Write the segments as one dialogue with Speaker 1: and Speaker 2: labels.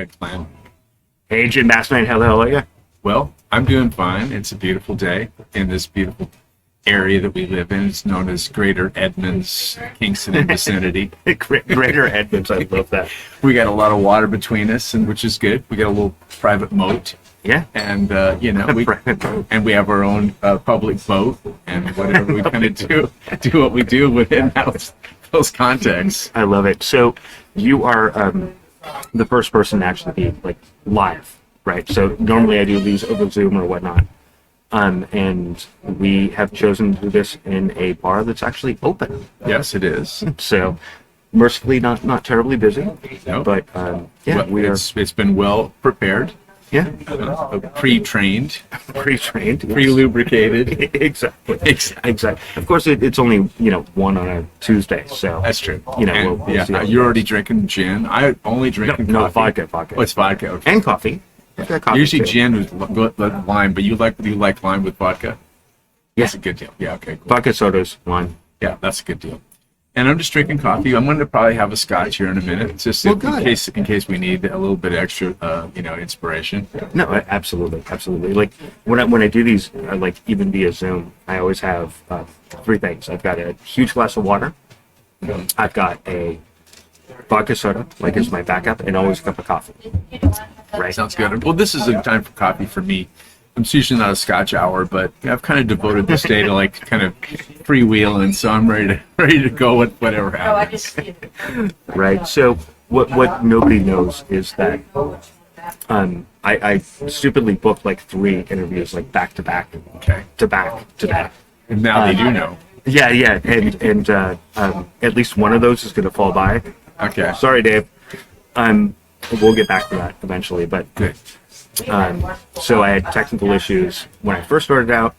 Speaker 1: Plan.
Speaker 2: Hey, Jim Basnight, how the hell are you?
Speaker 1: Well, I'm doing fine. It's a beautiful day in this beautiful area that we live in. It's known as Greater Edmonds, Kingston and vicinity.
Speaker 2: Greater Edmonds, I love that.
Speaker 1: We got a lot of water between us, and which is good. We got a little private moat.
Speaker 2: Yeah.
Speaker 1: And, we have our own public boat, and whatever we kind of do what we do within those contexts.
Speaker 2: I love it. So you are the first person to actually be like live, right? So normally I do these over Zoom or whatnot. And we have chosen to do this in a bar that's actually open.
Speaker 1: Yes, it is.
Speaker 2: So mercifully not terribly busy.
Speaker 1: No.
Speaker 2: But
Speaker 1: it's been well prepared.
Speaker 2: Yeah.
Speaker 1: Pre-trained.
Speaker 2: Pre-trained.
Speaker 1: Pre-lubricated.
Speaker 2: Exactly. Of course, it's only, 1 on a Tuesday, so.
Speaker 1: That's true.
Speaker 2: We'll see
Speaker 1: you're already drinking gin. I only drink
Speaker 2: no,
Speaker 1: coffee.
Speaker 2: vodka.
Speaker 1: Oh, it's vodka. Okay.
Speaker 2: And coffee.
Speaker 1: Usually gin with lime, but you like lime with vodka?
Speaker 2: Yeah.
Speaker 1: That's a good deal. Yeah, okay, cool.
Speaker 2: Vodka, sodas, lime.
Speaker 1: Yeah, that's a good deal. And I'm just drinking coffee. I'm going to probably have a scotch here in a minute, just in case we need a little bit extra, inspiration.
Speaker 2: No, absolutely. Like when I do these, like even via Zoom, I always have 3 things. I've got a huge glass of water. I've got a vodka soda, like as my backup, and always a cup of coffee. Right.
Speaker 1: Sounds good. Well, this is a time for coffee for me. I'm usually not a scotch hour, but I've kind of devoted this day to like kind of freewheeling, so I'm ready to go with whatever happens.
Speaker 2: Right. So what nobody knows is that I stupidly booked like 3 interviews like back to back.
Speaker 1: Okay.
Speaker 2: To back.
Speaker 1: And now they do know.
Speaker 2: Yeah, and at least one of those is going to fall by.
Speaker 1: Okay.
Speaker 2: Sorry, Dave. We'll get back to that eventually, but
Speaker 1: good.
Speaker 2: So I had technical issues when I first started out,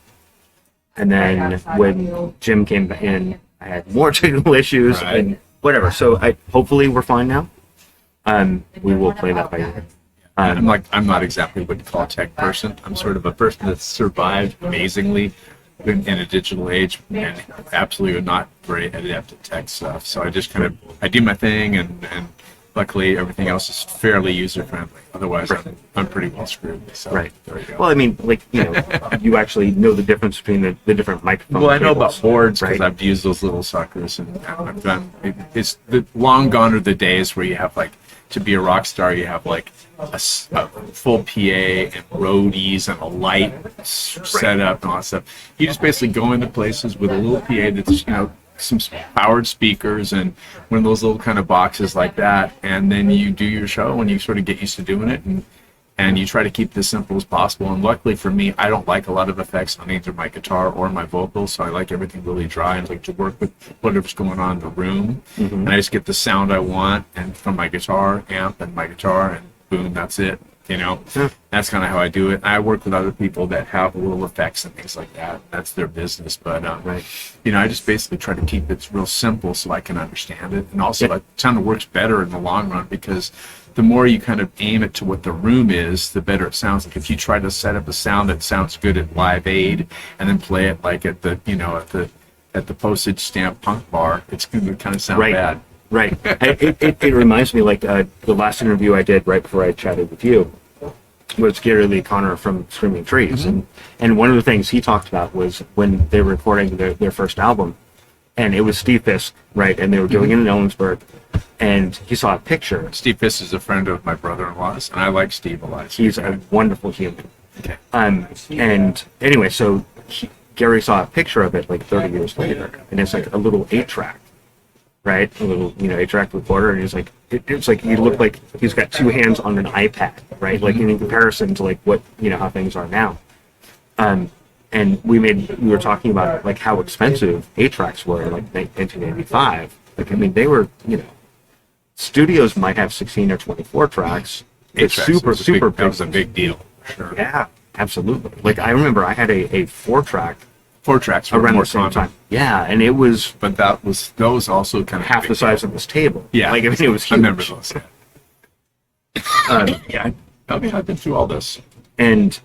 Speaker 2: and then when Jim came in, I had more technical issues and whatever. So hopefully we're fine now. We will play that by ear.
Speaker 1: I'm not exactly what you call a tech person. I'm sort of a person that's survived amazingly in a digital age and absolutely not very adept at tech stuff. So I just I do my thing and luckily, everything else is fairly user-friendly. Otherwise, I'm pretty well screwed. So,
Speaker 2: right.
Speaker 1: There you go.
Speaker 2: Well, I mean, you actually know the difference between the different microphones.
Speaker 1: Well, I know about boards because I've used those little suckers, and I've done. It's long gone are the days where you have to be a rock star, you have a full PA and roadies and a light setup and all that stuff. You just basically go into places with a little PA that's some powered speakers and one of those little kind of boxes like that, and then you do your show and you sort of get used to doing it, and you try to keep it as simple as possible. And luckily for me, I don't like a lot of effects on either my guitar or my vocals, so I like everything really dry and like to work with whatever's going on in the room. And I just get the sound I want and from my guitar amp and my guitar, and boom, that's it. That's kind of how I do it. I work with other people that have little effects and things like that. That's their business. But, I just basically try to keep it real simple so I can understand it. And also, it kind of works better in the long run because the more you kind of aim it to what the room is, the better it sounds. Like if you try to set up a sound that sounds good at Live Aid and then play it like at the, at the postage stamp punk bar, it's going to kind of sound bad.
Speaker 2: Right. It reminds me the last interview I did right before I chatted with you was Gary Lee Conner from Screaming Trees. And one of the things he talked about was when they were recording their first album, and it was Steve Fisk, right? And they were doing it in Ellensburg, and he saw a picture.
Speaker 1: Steve Fisk is a friend of my brother-in-law's, and I like Steve a lot.
Speaker 2: He's a wonderful human.
Speaker 1: Okay.
Speaker 2: And anyway, so Gary saw a picture of it 30 years later, and it's like a little 8-track. Right, a little 8-track recorder, and he's like, it's like he looked like he's got 2 hands on an iPad, right? Like in comparison to what how things are now. And we were talking about how expensive 8-tracks were in 1985. They were studios might have 16 or 24 tracks. It's super big.
Speaker 1: That was a big deal. Sure.
Speaker 2: Yeah, absolutely. I remember I had a 4-track.
Speaker 1: 4-tracks were
Speaker 2: around
Speaker 1: more
Speaker 2: the same
Speaker 1: common.
Speaker 2: time. Yeah, and it was.
Speaker 1: But those also kind of
Speaker 2: half the size of this table.
Speaker 1: Yeah,
Speaker 2: it was huge.
Speaker 1: I remember those. I've been through all this,
Speaker 2: and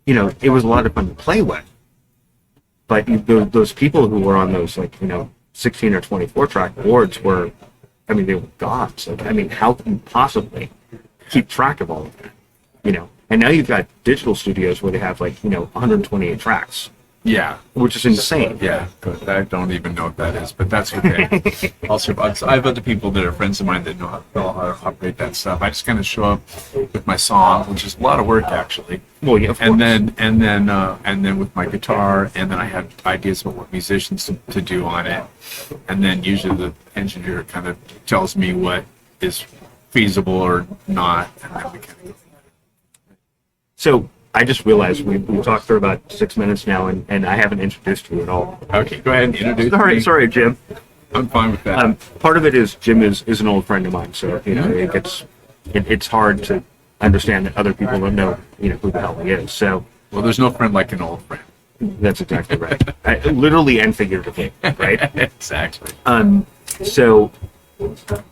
Speaker 2: it was a lot of fun to play with. But those people who were on those 16 or 24 track boards were, they were gods. How can you possibly keep track of all of that, you know. And now you've got digital studios where they have like, you know, 128 tracks,
Speaker 1: Yeah.
Speaker 2: which is insane.
Speaker 1: Yeah, good. I don't even know what that is, but that's okay. Also, I have other people that are friends of mine that know how to operate that stuff. I just kind of show up with my song, which is a lot of work actually.
Speaker 2: Well, yeah, of course.
Speaker 1: And then with my guitar, and then I have ideas about what musicians to do on it, and then usually the engineer kind of tells me what is feasible or not, and then we kind of go.
Speaker 2: So I just realized we've talked for about 6 minutes now, and I haven't introduced you at all.
Speaker 1: Okay, go ahead and introduce me.
Speaker 2: Sorry, Jim.
Speaker 1: I'm fine with that.
Speaker 2: Part of it is Jim is an old friend of mine, so you know it's hard to understand that other people don't know, you know, who the hell he is. So
Speaker 1: Well, there's no friend like an old friend.
Speaker 2: that's exactly right. Literally and figuratively, right?
Speaker 1: Exactly.
Speaker 2: So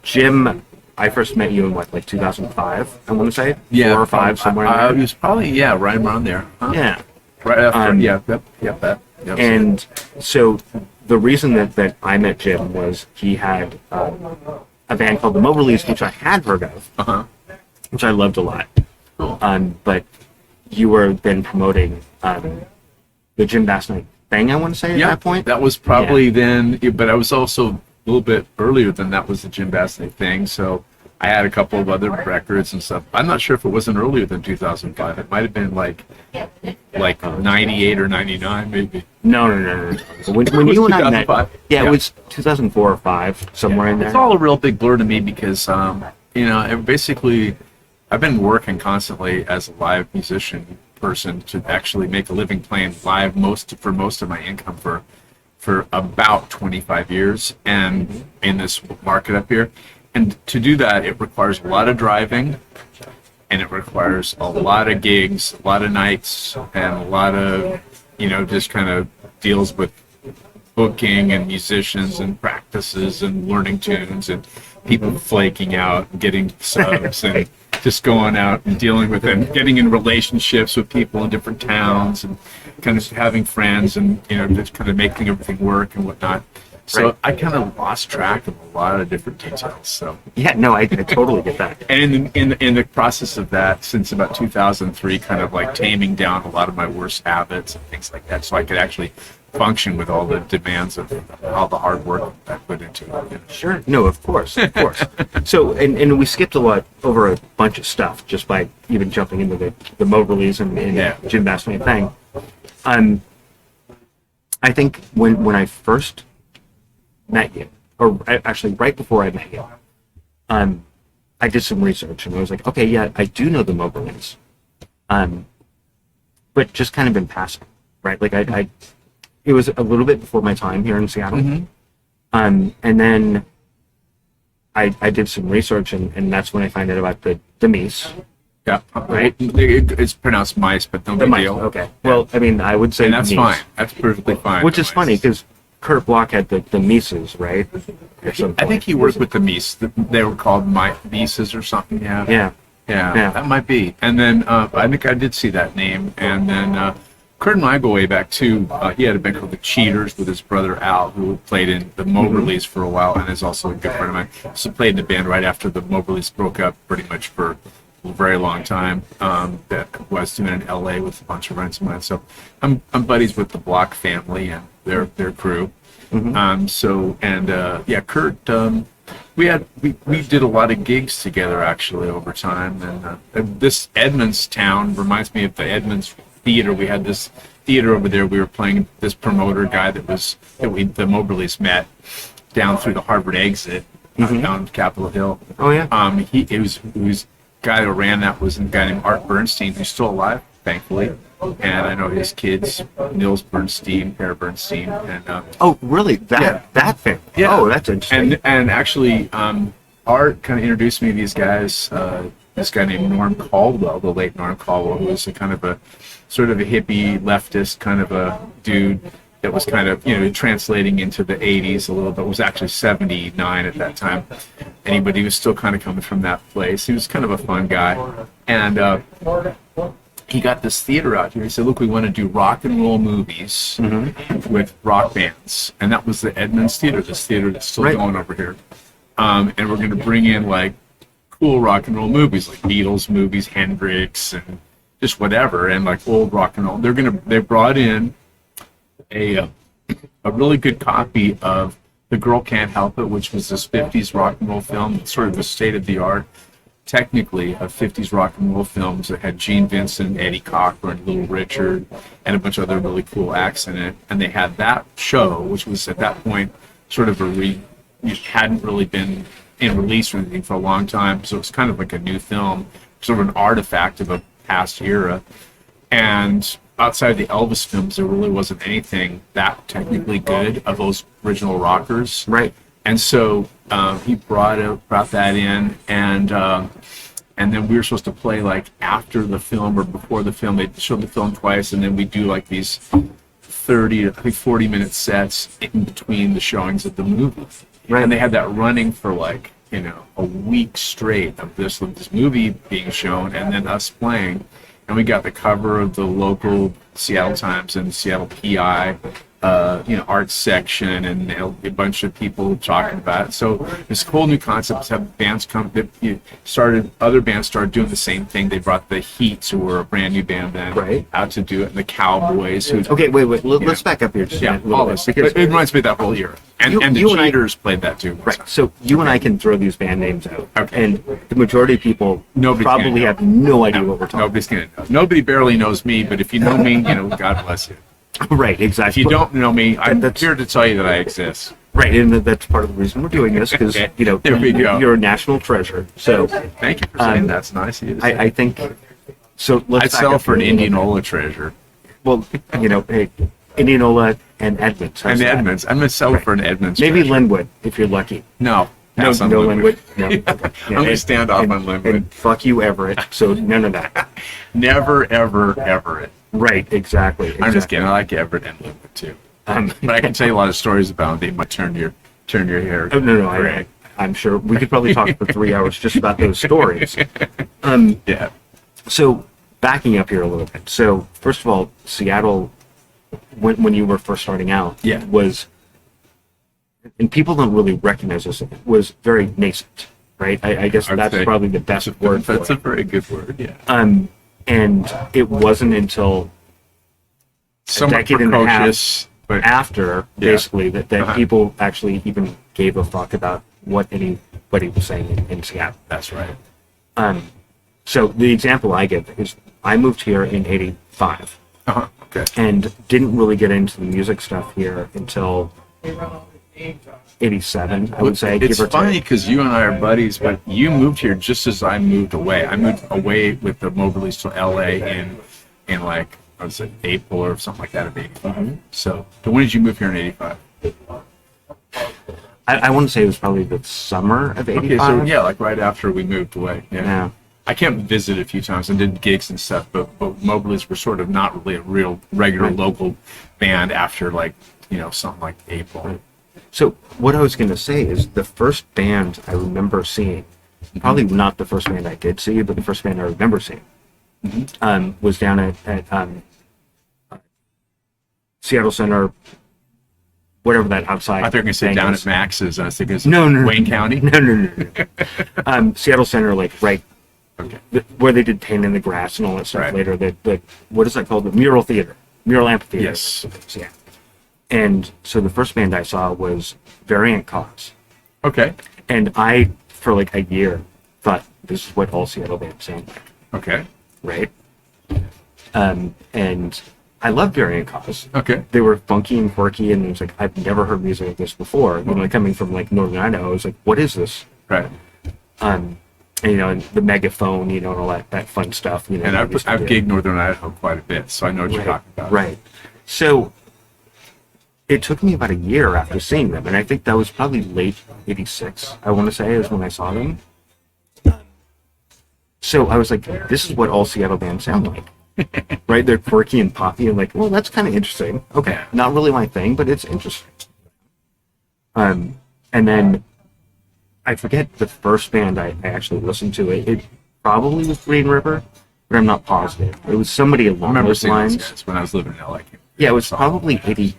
Speaker 2: Jim, I first met you in what, like 2005? I want to say 4 or 5, somewhere in there.
Speaker 1: It was probably right around there. Huh?
Speaker 2: Yeah.
Speaker 1: Right after. Yep.
Speaker 2: And so the reason that I met Jim was he had a band called the Moberlys, which I had heard of, which I loved a lot.
Speaker 1: Cool.
Speaker 2: But you were then promoting the Jim Basnight thing, I want to say, at that point.
Speaker 1: That was probably then, but I was also a little bit earlier than that was the Jim Basnight thing. So I had a couple of other records and stuff. I'm not sure if it wasn't earlier than 2005. It might have been like 98 or 99, maybe.
Speaker 2: No. When you and I met,
Speaker 1: 2005.
Speaker 2: it was 2004 or 5, somewhere in there.
Speaker 1: It's all a real big blur to me because, you know, basically, I've been working constantly as a live musician person to actually make a living playing live for most of my income for about 25 years, and in this market up here. And to do that, it requires a lot of driving, and it requires a lot of gigs, a lot of nights, and a lot of, you know, just kind of deals with booking and musicians and practices and learning tunes and people flaking out and getting subs and just going out and dealing with them, getting in relationships with people in different towns and kind of having friends and, you know, just kind of making everything work and whatnot. So I kind of lost track of a lot of different details. So
Speaker 2: Yeah, no, I totally get that.
Speaker 1: and in the process of that, since about 2003, kind of like taming down a lot of my worst habits and things like that, so I could actually function with all the demands of all the hard work I put into it. You know.
Speaker 2: Sure. No, of course. So, and we skipped a lot over a bunch of stuff just by even jumping into the Moberlys and Jim Basnight thing. I think when I first met you, or actually right before I met you, I did some research and I was like, okay, yeah, I do know the Moberlys, but just kind of in passing, right? Like it was a little bit before my time here in Seattle, and then I did some research and that's when I found out about the Mies.
Speaker 1: Yeah,
Speaker 2: Right?
Speaker 1: It's pronounced mice, but no
Speaker 2: The
Speaker 1: big
Speaker 2: Mies.
Speaker 1: deal.
Speaker 2: Okay. Well, I mean, I would say
Speaker 1: And that's
Speaker 2: Mies,
Speaker 1: fine. That's perfectly fine.
Speaker 2: which is
Speaker 1: Mice.
Speaker 2: funny because Kurt Bloch had the Mises, right? At some
Speaker 1: I
Speaker 2: point.
Speaker 1: think he worked with the Mies. They were called Mises or something. Yeah,
Speaker 2: Yeah.
Speaker 1: that might be. And then I think I did see that name. And then Kurt and I go way back too. He had a band called the Cheaters with his brother Al, who played in the Moberlys for a while, and is also a good friend of mine. So played in the band right after the Moberlys broke up, pretty much for a very long time. That was doing in LA with a bunch of friends of mine. So I'm buddies with the Bloch family and their crew. Kurt. We did a lot of gigs together actually over time, and this Edmonds town reminds me of the Edmonds theater. We had this theater over there. We were playing this promoter guy the Moberlys met down through the Harvard exit down Capitol Hill.
Speaker 2: Oh yeah.
Speaker 1: It was guy that ran that was a guy named Art Bernstein, who's still alive, thankfully. And I know his kids, Nils Bernstein, Per Bernstein, and
Speaker 2: Oh, really? That thing?
Speaker 1: Yeah.
Speaker 2: Oh, that's interesting.
Speaker 1: and actually, Art kind of introduced me to these guys. This guy named Norm Caldwell, the late Norm Caldwell, who was a kind of a sort of a hippie leftist kind of a dude that was kind of, you know, translating into the 80s a little bit. Was actually 79 at that time. But he was still kind of coming from that place. He was kind of a fun guy, and he got this theater out here. He said, look, we want to do rock and roll movies with rock bands. And that was the Edmonds Theater, this theater that's still going over here. And we're going to bring in like cool rock and roll movies, like Beatles movies, Hendrix, and just whatever, and like old rock and roll. They brought in a really good copy of The Girl Can't Help It, which was this 50s rock and roll film, sort of the state of the art, technically, of 50s rock and roll films that had Gene Vincent, Eddie Cochran, Little Richard, and a bunch of other really cool acts in it. And they had that show, which was at that point sort of it hadn't really been in release or anything for a long time, so it's kind of like a new film, sort of an artifact of a past era. And outside of the Elvis films, there really wasn't anything that technically good of those original rockers.
Speaker 2: Right.
Speaker 1: And so he brought that in, and then we were supposed to play like after the film or before the film. They showed the film twice, and then we do like these 30 to 40-minute sets in between the showings of the movie. Right. And they had that running for like, a week straight of this movie being shown, and then us playing. And we got the cover of the local Seattle Times and Seattle PI, arts section, and a bunch of people talking about it. So this whole new concept is have bands other bands started doing the same thing. They brought the Heats, who were a brand new band then, out to do it, and the Cowboys.
Speaker 2: Okay, wait. Let's back up here just a little bit.
Speaker 1: Because it reminds me of that whole era. And the Cheaters played that too.
Speaker 2: Right. So you and I can throw these band names out.
Speaker 1: Okay.
Speaker 2: And the majority of people probably have no idea what we're talking about.
Speaker 1: Nobody's going to know. Nobody barely knows me, but if you know me, God bless you.
Speaker 2: Right, exactly.
Speaker 1: If you don't know me, I'm here to tell you that I exist.
Speaker 2: Right, and that's part of the reason we're doing this, because,
Speaker 1: there we go.
Speaker 2: You're a national treasure. So
Speaker 1: thank you for saying that's nice of you to say.
Speaker 2: I think, so let's
Speaker 1: I'd sell for an Indianola treasure.
Speaker 2: Well, hey, Indianola and Edmonds.
Speaker 1: And Edmonds. I'm going to sell for an Edmonds
Speaker 2: Maybe
Speaker 1: treasure.
Speaker 2: Linwood, if you're lucky.
Speaker 1: No.
Speaker 2: No Linwood. No. Okay.
Speaker 1: I'm going to stand off on Linwood.
Speaker 2: And fuck you, Everett. So none of that.
Speaker 1: Never, ever, Everett.
Speaker 2: Right, exactly.
Speaker 1: I'm just kidding. I like Everett and Linwood too. But I can tell you a lot of stories about them. They might turn your hair.
Speaker 2: Oh, no. I'm sure we could probably talk for 3 hours just about those stories.
Speaker 1: Yeah.
Speaker 2: So backing up here a little bit. So first of all, Seattle, when you were first starting out, was, and people don't really recognize this, was very nascent, right? I guess that's probably the best word for it.
Speaker 1: That's a very good word, yeah.
Speaker 2: And it wasn't until a decade and a half after, basically, that people actually even gave a fuck about what anybody was saying in Seattle.
Speaker 1: That's right.
Speaker 2: So the example I give is I moved here in '85.
Speaker 1: Okay.
Speaker 2: And didn't really get into the music stuff here until '87, I would say.
Speaker 1: It's funny because you and I are buddies, but you moved here just as I moved away. I moved away with the Moberlys to LA in like, I would say April or something like that of '85. So when did you move here in '85?
Speaker 2: I want to say it was probably the summer of '85.
Speaker 1: Okay, so like right after we moved away. Yeah. I came and visited a few times and did gigs and stuff, but Moberlys were sort of not really a real regular local band after like, something like April.
Speaker 2: So what I was going to say is the first band I remember seeing, probably not the first band I did see, but the first band I remember seeing, was down at Seattle Center, whatever that outside.
Speaker 1: I thought you were going to say down at Max's. I was thinking it's
Speaker 2: Wayne
Speaker 1: County.
Speaker 2: No. Seattle Center, like right, where they did Pain in the Grass and all that stuff later. The what is that called? The Mural Theater, Mural Amphitheater.
Speaker 1: Yes.
Speaker 2: Yeah. And so the first band I saw was Variant Cause.
Speaker 1: Okay.
Speaker 2: And I, for like a year, thought this is what all Seattle bands sound like.
Speaker 1: Okay.
Speaker 2: Right? And I loved Variant Cause.
Speaker 1: Okay.
Speaker 2: They were funky and quirky, and it was like, I've never heard music like this before. Coming from like Northern Idaho, I was like, what is this?
Speaker 1: Right.
Speaker 2: And the megaphone, and all that fun stuff.
Speaker 1: And I've gigged Northern Idaho quite a bit, so I know what you're talking about.
Speaker 2: Right. So it took me about a year after seeing them, and I think that was probably late '86, I want to say, is when I saw them. So I was like, this is what all Seattle bands sound like. Right? They're quirky and poppy, and like, well, that's kind of interesting. Okay, not really my thing, but it's interesting. And then I forget the first band I actually listened to. It probably was Green River, but I'm not positive. It was somebody along those lines.
Speaker 1: Those guys when I was living in LA.
Speaker 2: Yeah, it was probably 80.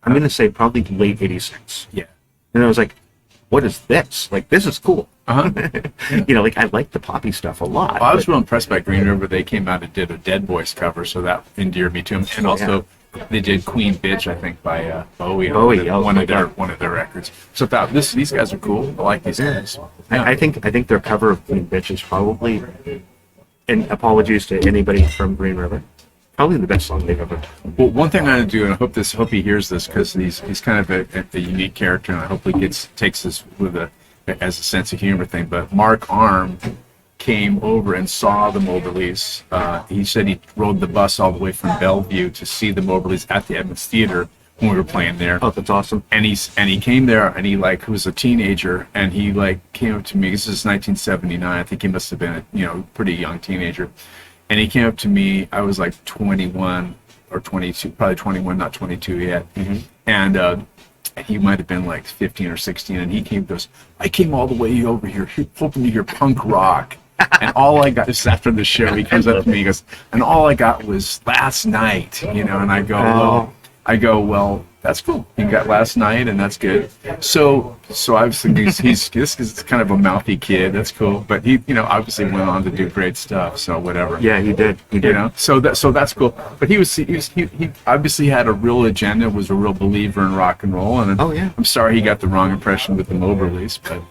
Speaker 2: I'm going to say probably late '86.
Speaker 1: Yeah.
Speaker 2: And I was like, what is this? Like, this is cool.
Speaker 1: Uh-huh.
Speaker 2: You know, like I like the poppy stuff a lot.
Speaker 1: I was
Speaker 2: but-
Speaker 1: real impressed by Green River. They came out and did a Dead Boys cover, so that endeared me to them. And also, they did Queen Bitch, I think, by Bowie.
Speaker 2: Bowie, oh
Speaker 1: one
Speaker 2: my
Speaker 1: of their
Speaker 2: God.
Speaker 1: one of their records. So I thought these guys are cool. I like these guys. Yeah.
Speaker 2: I think their cover of Queen Bitch is probably, and apologies to anybody from Green River, probably the best song they've ever done.
Speaker 1: Well, one thing I'm going to do, and I hope he hears this, because he's kind of a unique character, and I hope he takes this as a sense of humor thing. But Mark Arm came over and saw the Moberlys. He said he rode the bus all the way from Bellevue to see the Moberlys at the Edmonds Theater when we were playing there.
Speaker 2: Oh, that's awesome.
Speaker 1: And he came there, and he was a teenager, and he came up to me. This is 1979. I think he must have been a pretty young teenager. And he came up to me. I was like 21 or 22, probably 21, not 22 yet.
Speaker 2: Mm-hmm.
Speaker 1: And he might have been like 15 or 16. And he goes, I came all the way over here hoping to hear punk rock. And all I got, this is after the show, he comes up to me, he goes, and all I got was Last Night, and I go, well, that's cool. You got Last Night, and that's good. So obviously this is kind of a mouthy kid. That's cool. But he, obviously went on to do great stuff. So whatever.
Speaker 2: Yeah, he did. He did.
Speaker 1: So that's cool. But he obviously had a real agenda. Was a real believer in rock and roll. And
Speaker 2: Oh, yeah.
Speaker 1: I'm sorry he got the wrong impression with the Moberlys, but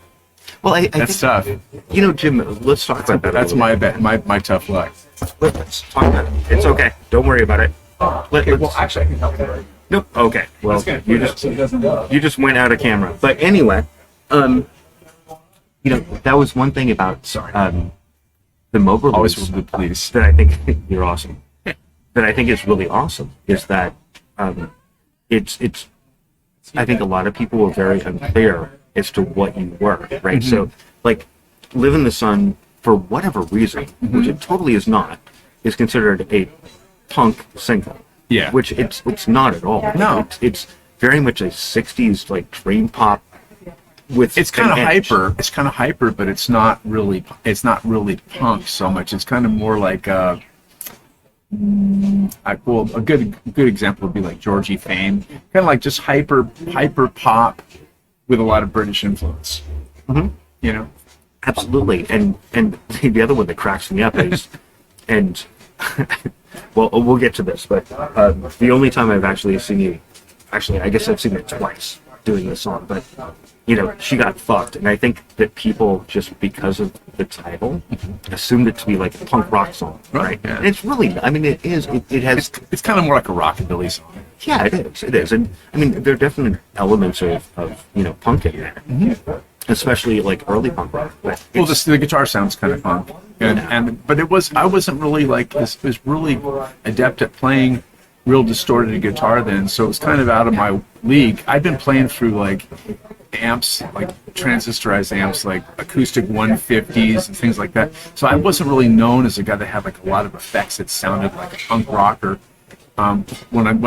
Speaker 2: Well, I
Speaker 1: that's
Speaker 2: think,
Speaker 1: tough.
Speaker 2: Jim, let's talk about that.
Speaker 1: That's my tough luck.
Speaker 2: Let's talk about it. It's okay. Don't worry about it.
Speaker 1: Actually, I can help you.
Speaker 2: Nope. Okay. Well, you just went out of camera. But anyway, that was one thing about the Moberlys.
Speaker 1: Always with the police.
Speaker 2: That I think you're awesome. That I think is really awesome is that it's. I think a lot of people were very unclear as to what you were, right?
Speaker 1: Mm-hmm.
Speaker 2: So, like, Live in the Sun, for whatever reason, which it totally is not, is considered a punk single.
Speaker 1: Yeah.
Speaker 2: Which it's not at all.
Speaker 1: No.
Speaker 2: It's very much a 60s, like, dream pop with
Speaker 1: It's kind of
Speaker 2: an edge.
Speaker 1: hyper. It's kind of hyper, but it's not really punk so much. It's kind of more like a good example would be like Georgie Fame, kind of like just hyper pop with a lot of British influence.
Speaker 2: Mm-hmm. Absolutely. And the other one that cracks me up is, and well, we'll get to this, but the only time I've actually seen you, I guess I've seen it twice doing this song, but She Got Fucked, and I think that people, just because of the title, assumed it to be like a punk rock song, right?
Speaker 1: Yeah.
Speaker 2: And it's really, I mean, it is, it has,
Speaker 1: It's kind of more like a rockabilly song.
Speaker 2: yeah, it is, and I mean, there are definite elements of punk in there, especially like early punk rock. But
Speaker 1: Well,
Speaker 2: it's-
Speaker 1: the guitar sounds kind of punk, but I wasn't really was really adept at playing real distorted guitar then, so it was kind of out of my league. I'd been playing through like amps, like transistorized amps, like acoustic 150s and things like that. So I wasn't really known as a guy that had like a lot of effects that sounded like a punk rocker. When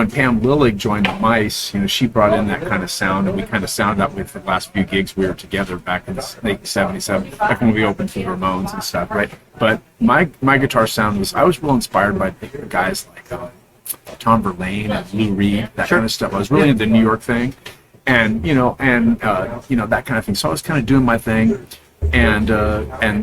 Speaker 1: Pam Lillig joined the Mice, she brought in that kind of sound, and we kind of sounded that way for the last few gigs we were together back in late '77, back when we opened for the Ramones and stuff, right? But my guitar sound I was real inspired by guys like Tom Verlaine and Lou Reed, that kind of stuff. I was really into the New York thing, and that kind of thing. So I was kind of doing my thing, and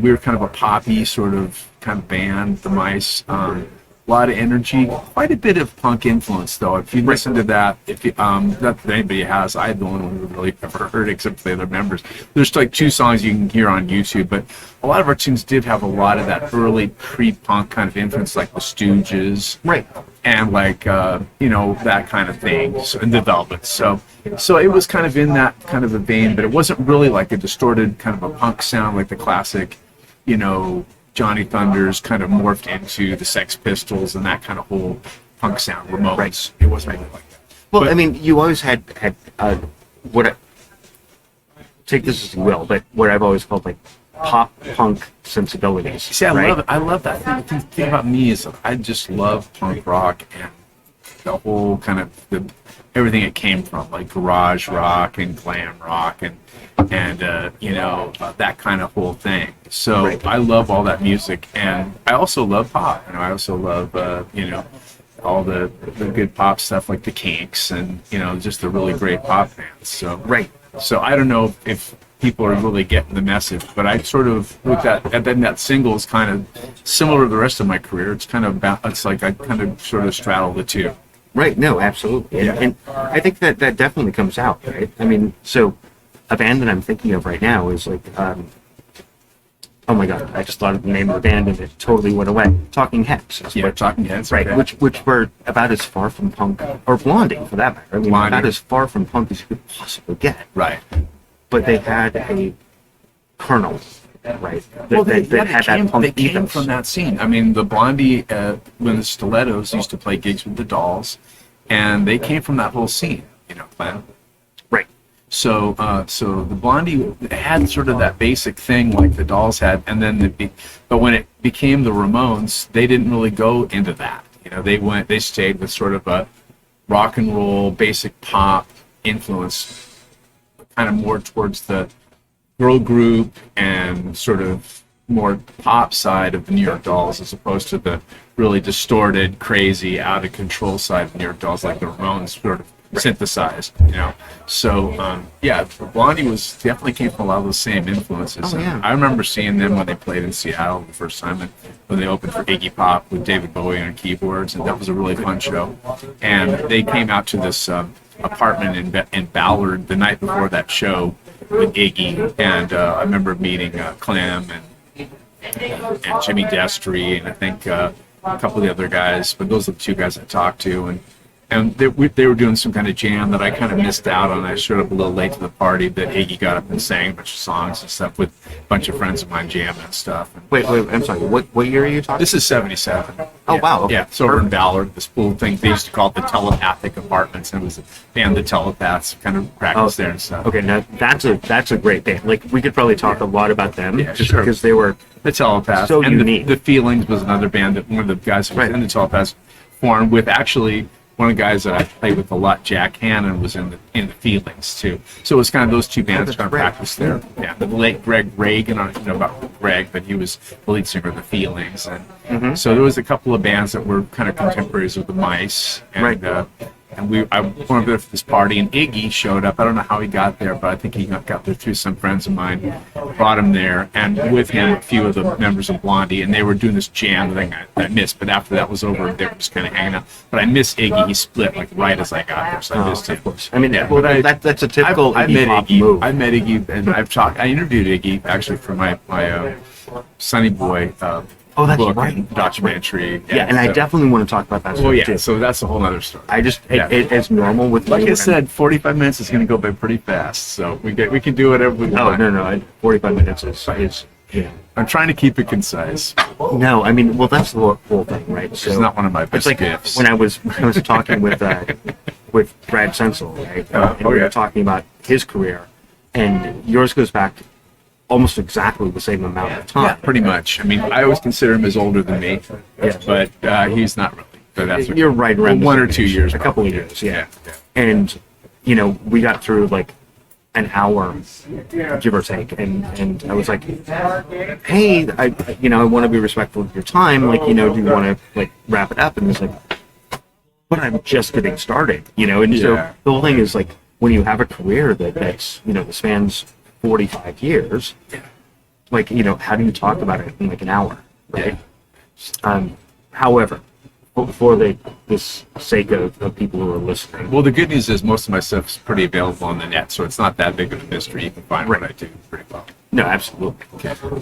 Speaker 1: we were kind of a poppy sort of kind of band, the Mice. A lot of energy, quite a bit of punk influence, though. If you listen to that, not that anybody has, I'm the only one who really ever heard it, except for the other members. There's like 2 songs you can hear on YouTube, but a lot of our tunes did have a lot of that early pre-punk kind of influence, like the Stooges,
Speaker 2: right.
Speaker 1: And like that kind of thing, and the Velvets. So it was kind of in that kind of a vein, but it wasn't really like a distorted kind of a punk sound like the classic, Johnny Thunders kind of morphed into the Sex Pistols and that kind of whole punk sound. Ramones. Right. It wasn't really like that.
Speaker 2: Well, I mean, you always had take this as you will, but what I've always called like pop punk sensibilities.
Speaker 1: See, I
Speaker 2: right?
Speaker 1: love it. I love that. The thing about me is I just love punk rock and the whole kind of everything it came from, like garage rock and glam rock and that kind of whole thing. So
Speaker 2: Right.
Speaker 1: I love all that music, and I also love pop. I also love all the good pop stuff like the Kinks and just the really great pop bands. So
Speaker 2: Right.
Speaker 1: So I don't know if people are really getting the message. But I sort of with that, and then that single is kind of similar to the rest of my career. It's kind of it's like I kind of sort of straddle the two.
Speaker 2: Right. No, absolutely. And I think that definitely comes out, right? I mean, so a band that I'm thinking of right now is like, oh my God, I just thought of the name of the band and it totally went away. Talking Heads.
Speaker 1: Talking Heads.
Speaker 2: Right.
Speaker 1: Okay.
Speaker 2: Which were about as far from punk, or Blondie for that matter. I mean,
Speaker 1: Blondie.
Speaker 2: about as far from punk as you could possibly get.
Speaker 1: Right.
Speaker 2: But they had a kernel, right?
Speaker 1: They
Speaker 2: had
Speaker 1: came,
Speaker 2: that punk
Speaker 1: they came
Speaker 2: ethos.
Speaker 1: from that scene. I mean, the Blondie, when the Stilettos used to play gigs with the Dolls, and they came from that whole scene, Glenn.
Speaker 2: Right.
Speaker 1: So the Blondie had sort of that basic thing like the Dolls had, and then but when it became the Ramones, they didn't really go into that. They stayed with sort of a rock and roll, basic pop influence, kind of more towards the girl group and sort of more pop side of the New York Dolls, as opposed to the really distorted, crazy, out of control side of the New York Dolls, like the Ramones sort of synthesized. So Blondie definitely came from a lot of those same influences.
Speaker 2: Oh, yeah.
Speaker 1: I remember seeing them when they played in Seattle the first time, and when they opened for Iggy Pop with David Bowie on keyboards, and that was a really fun show. And they came out to this apartment in Ballard the night before that show with Iggy, and I remember meeting Clem and Jimmy Destry, and I think a couple of the other guys, but those are the two guys I talked to, and they were doing some kind of jam that I kind of missed out on. I showed up a little late to the party, but Iggy got up and sang a bunch of songs and stuff with a bunch of friends of mine jamming and stuff.
Speaker 2: Wait, I'm sorry. What year are you talking?
Speaker 1: This is 77.
Speaker 2: Oh,
Speaker 1: Yeah.
Speaker 2: wow. Okay.
Speaker 1: Yeah, it's over in Ballard, this cool thing. They used to call it the telepathic apartments, and it was a band, the Telepaths, kind of practice there and stuff.
Speaker 2: Okay, now that's a great band. Like, we could probably talk a lot about them,
Speaker 1: Yeah,
Speaker 2: just
Speaker 1: sure.
Speaker 2: because they were
Speaker 1: The Telepaths.
Speaker 2: so
Speaker 1: and
Speaker 2: unique.
Speaker 1: The Feelings was another band that one of the guys who was
Speaker 2: Right.
Speaker 1: in the Telepaths formed with. Actually, one of the guys that I played with a lot, Jack Hannon, was in the Feelings too. So it was kind of those two bands
Speaker 2: that's
Speaker 1: kind of
Speaker 2: great.
Speaker 1: practiced there. Yeah, the late Greg Reagan, I don't know about Greg, but he was the lead singer of the Feelings, and so there was a couple of bands that were kind of contemporaries with the Mice, and
Speaker 2: Right.
Speaker 1: and I went there for this party, and Iggy showed up. I don't know how he got there, but I think he got there through some friends of mine, brought him there, and with him a few of the members of Blondie, and they were doing this jam thing I missed. But after that was over, they were just kind of hanging out. But I missed Iggy. He split like right as I got there, so I missed him.
Speaker 2: I mean,
Speaker 1: Yeah,
Speaker 2: well,
Speaker 1: but
Speaker 2: that's a typical
Speaker 1: I
Speaker 2: Iggy
Speaker 1: met
Speaker 2: Pop
Speaker 1: Iggy.
Speaker 2: move.
Speaker 1: I met Iggy, and I interviewed Iggy actually for my Sonny Boy
Speaker 2: Oh, that's
Speaker 1: book
Speaker 2: right.
Speaker 1: and documentary.
Speaker 2: Yeah, and I
Speaker 1: so-
Speaker 2: definitely want to talk about that.
Speaker 1: Well,
Speaker 2: stuff,
Speaker 1: yeah.
Speaker 2: too.
Speaker 1: So that's a whole other story.
Speaker 2: I just
Speaker 1: Yeah.
Speaker 2: it's normal with me
Speaker 1: Like I
Speaker 2: when I'm-
Speaker 1: said, 45 minutes is going to go by pretty fast, so we can do whatever we
Speaker 2: Oh
Speaker 1: want.
Speaker 2: no, 45 minutes is yeah.
Speaker 1: I'm trying to keep it concise.
Speaker 2: No, I mean, well, that's the whole thing, right?
Speaker 1: It's not one of my
Speaker 2: It's
Speaker 1: best
Speaker 2: like
Speaker 1: gifts.
Speaker 2: when I was talking with Brad Sensel, right? And we
Speaker 1: yeah.
Speaker 2: were talking about his career, and yours goes back almost exactly the same amount of time.
Speaker 1: Yeah, pretty much. I mean, I always consider him as older than me,
Speaker 2: Yeah.
Speaker 1: but he's not really. So that's
Speaker 2: You're right around the
Speaker 1: 1 or
Speaker 2: same
Speaker 1: 2
Speaker 2: age.
Speaker 1: years,
Speaker 2: a couple of
Speaker 1: probably.
Speaker 2: years, yeah.
Speaker 1: Yeah.
Speaker 2: And we got through like an hour, give or take, and I was like, hey, I want to be respectful of your time, like, do you want to like wrap it up? And he's like, but I'm just getting started, and so
Speaker 1: Yeah.
Speaker 2: the whole thing is like, when you have a career that's that spans 45 years, like, how do you talk about it in like an hour, right? However, for this sake of people who are listening,
Speaker 1: Well, the good news is most of my stuff is pretty available on the net, so it's not that big of a mystery. You can find what I
Speaker 2: Right.
Speaker 1: do pretty well.
Speaker 2: no, absolutely.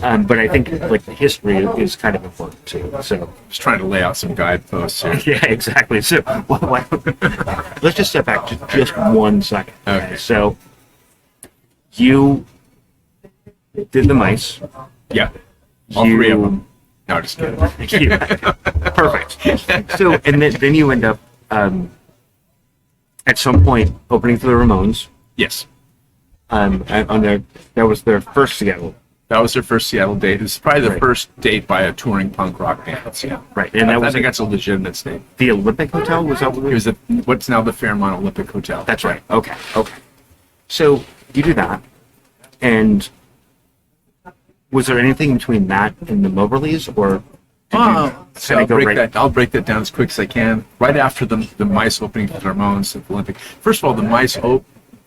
Speaker 2: But I think like the history is kind of important too. So
Speaker 1: Just trying to lay out some guideposts here.
Speaker 2: yeah, exactly. So let's just step back just 1 second.
Speaker 1: Okay.
Speaker 2: So you did the Mice.
Speaker 1: Yeah, all
Speaker 2: You-
Speaker 1: 3 of them. No, just kidding.
Speaker 2: Yeah. Perfect. So and then you end up at some point opening for the Ramones.
Speaker 1: Yes.
Speaker 2: That was their first Seattle.
Speaker 1: That was their first Seattle date. It's probably the
Speaker 2: Right.
Speaker 1: first date by a touring punk rock band in Seattle.
Speaker 2: Right, and that
Speaker 1: I
Speaker 2: was
Speaker 1: think that's a legitimate state.
Speaker 2: the Olympic Hotel. Was that what
Speaker 1: It was what's now the Fairmont Olympic Hotel.
Speaker 2: That's right. Okay. So you do that, and was there anything between that and the Moberlys, or did you
Speaker 1: So
Speaker 2: kinda go right?
Speaker 1: I'll break that down as quick as I can. Right after the Mice opening for the Ramones at the Olympic. First of all, the Mice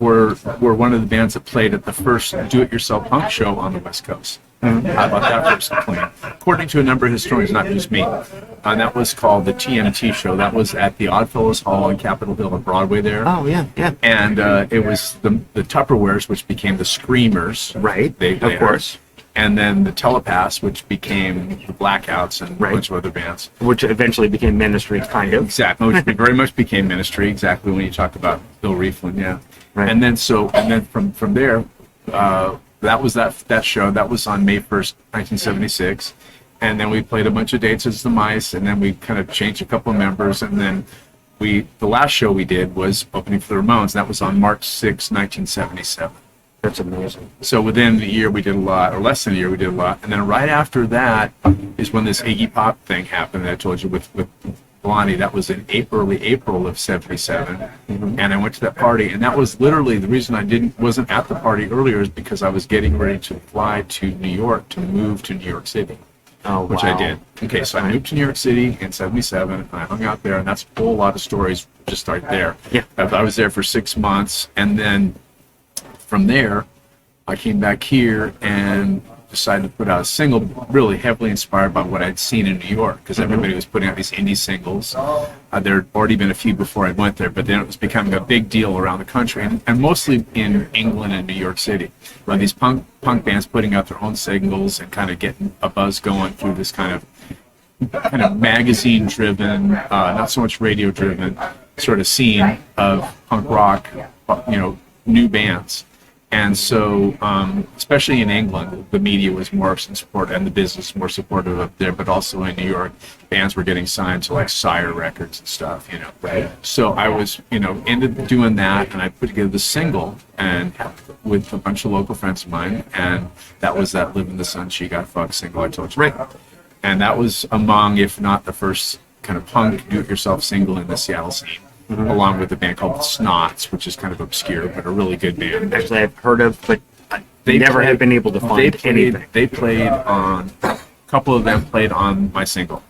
Speaker 1: were one of the bands that played at the first do-it-yourself punk show on the West Coast. How about that first claim? According to a number of historians, not just me, and that was called the TNT show. That was at the Oddfellows Hall on Capitol Hill on Broadway there.
Speaker 2: Oh yeah, yeah.
Speaker 1: And it was the Tupperwares, which became the Screamers.
Speaker 2: Right.
Speaker 1: Of course. And then the Telepaths, which became the Blackouts and a bunch of other bands.
Speaker 2: Which eventually became Ministry, kind of.
Speaker 1: Exactly. Which very much became Ministry, exactly when you talk about Bill Rieflin, yeah.
Speaker 2: Right.
Speaker 1: And then from there, that was that show. That was on May 1st, 1976. And then we played a bunch of dates as the Mice, and then we kind of changed a couple of members, and then the last show we did was opening for the Ramones. That was on March 6, 1977.
Speaker 2: That's amazing.
Speaker 1: So within the year we did a lot, or less than a year we did a lot. And then right after that is when this Iggy Pop thing happened that I told you with Blondie. That was in early April of 77. And I went to that party, and that was literally the reason I wasn't at the party earlier is because I was getting ready to fly to New York to move to New York City.
Speaker 2: Oh,
Speaker 1: which I did. Okay, so I moved to New York City in 77, and I hung out there, and that's a whole lot of stories just right there.
Speaker 2: Yeah.
Speaker 1: I was there for 6 months, and then from there, I came back here and decided to put out a single really heavily inspired by what I'd seen in New York, because everybody was putting out these indie singles. There had already been a few before I went there, but then it was becoming a big deal around the country, and mostly in England and New York City. These punk bands putting out their own singles and kind of getting a buzz going through this kind of magazine-driven, not so much radio-driven sort of scene of punk rock, new bands. And so, especially in England, the media was more in support, and the business more supportive up there. But also in New York, bands were getting signed to like Sire Records and stuff,
Speaker 2: Right.
Speaker 1: So I was, ended doing that, and I put together the single, and with a bunch of local friends of mine, and that was that "Live in the Sun, She Got Fucked" single I told you.
Speaker 2: Right.
Speaker 1: And that was among, if not the first kind of punk do-it-yourself single in the Seattle scene. Along with a band called the Snots, which is kind of obscure, but a really good band.
Speaker 2: Actually, I've heard of, but they never have been able to find anything.
Speaker 1: They played on, a couple of them played on my single.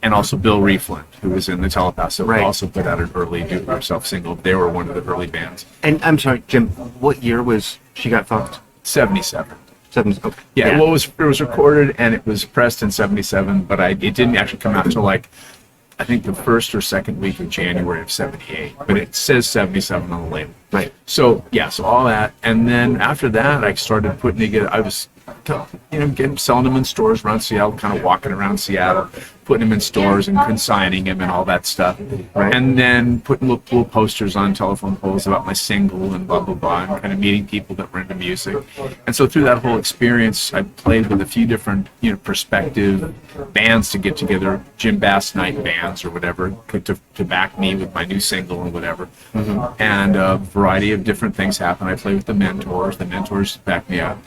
Speaker 1: And also Bill Rieflin, who was in the Telepath, so
Speaker 2: Right.
Speaker 1: also put out an early do-it-yourself single. They were one of the early bands.
Speaker 2: And I'm sorry, Jim, what year was She Got Fucked?
Speaker 1: 77.
Speaker 2: Okay.
Speaker 1: Yeah, well, it was recorded and it was pressed in 77, but it didn't actually come out until I think the first or second week of January of 78, but it says 77 on the label.
Speaker 2: Right.
Speaker 1: So all that, and then after that, I started putting together. I was, selling them in stores around Seattle, kind of walking around Seattle, putting them in stores and consigning them and all that stuff.
Speaker 2: Right.
Speaker 1: And then putting little posters on telephone poles about my single and blah blah blah, and kind of meeting people that were into music. And so through that whole experience, I played with a few different, prospective bands to get together, Jim Basnight bands or whatever, to back me with my new single and whatever. And a variety of different things happened. I played with the Mentors. The Mentors backed me up.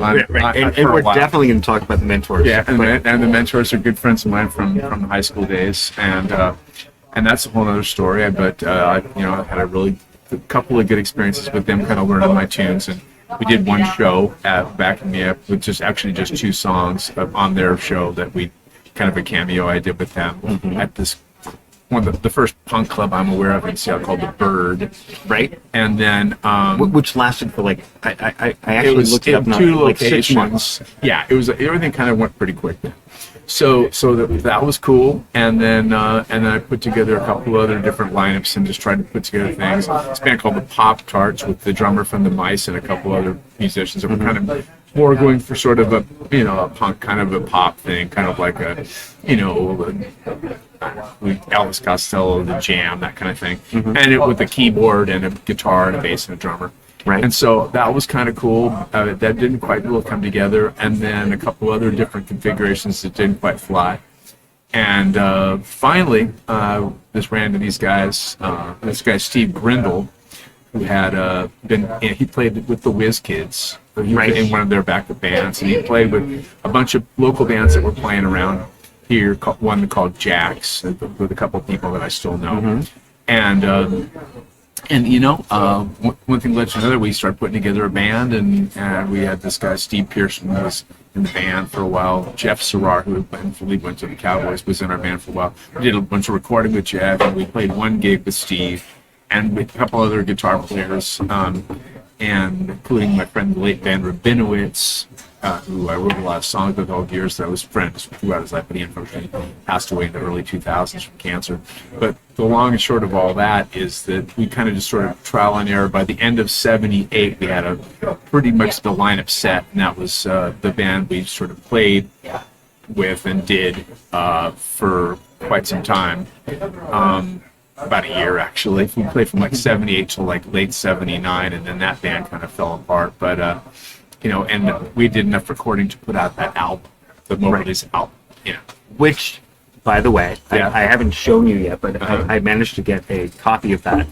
Speaker 2: And we're definitely going to talk about the Mentors.
Speaker 1: Yeah, and the Mentors are good friends of mine from the high school days, and that's a whole other story. But I had a couple of good experiences with them, kind of learning my tunes, and we did one show at backing me up with just 2 songs on their show that we kind of a cameo I did with them at this one of the first punk club I'm aware of in Seattle called the Bird.
Speaker 2: Right.
Speaker 1: And then
Speaker 2: which lasted for I
Speaker 1: it
Speaker 2: actually
Speaker 1: was
Speaker 2: looked it up
Speaker 1: in
Speaker 2: now,
Speaker 1: 2
Speaker 2: like
Speaker 1: locations.
Speaker 2: 6 months.
Speaker 1: Yeah, it was everything kind of went pretty quick. So that was cool, and then I put together a couple other different lineups and just tried to put together things. This band called the Pop Tarts with the drummer from the Mice and a couple other musicians that were kind of more going for sort of a a punk kind of a pop thing, kind of like a Elvis Costello, the Jam, that kind of thing, and it with a keyboard and a guitar and a bass and a drummer.
Speaker 2: Right.
Speaker 1: And so that was kind of cool. That didn't quite really come together, and then a couple other different configurations that didn't quite fly. And finally, this ran to these guys. This guy Steve Grindle, who had he played with the Whiz Kids.
Speaker 2: Right.
Speaker 1: In one of their backup bands, and he played with a bunch of local bands that were playing around here. One called Jax, with a couple of people that I still know, and one thing led to another. We started putting together a band, and we had this guy Steve Pearson who was in the band for a while. Jeff Serrar, who went to the Cowboys, was in our band for a while. We did a bunch of recording with Jeff, and we played one gig with Steve. and with a couple other guitar players, and including my friend, the late Van Rabinowitz, who I wrote a lot of songs with over the years that I was friends throughout his life, but he unfortunately passed away in the early 2000s from cancer. But the long and short of all that is that we kind of just sort of trial and error. By the end of '78, we had a pretty much the lineup set, and that was the band we sort of played with and did for quite some time. About a year, actually. We played from like '78 till like late '79, and then that band kind of fell apart. But and we did enough recording to put out that album, the Moberlys album.
Speaker 2: Which, by the way,
Speaker 1: Yeah.
Speaker 2: I haven't shown you yet, but I managed to get a copy of that.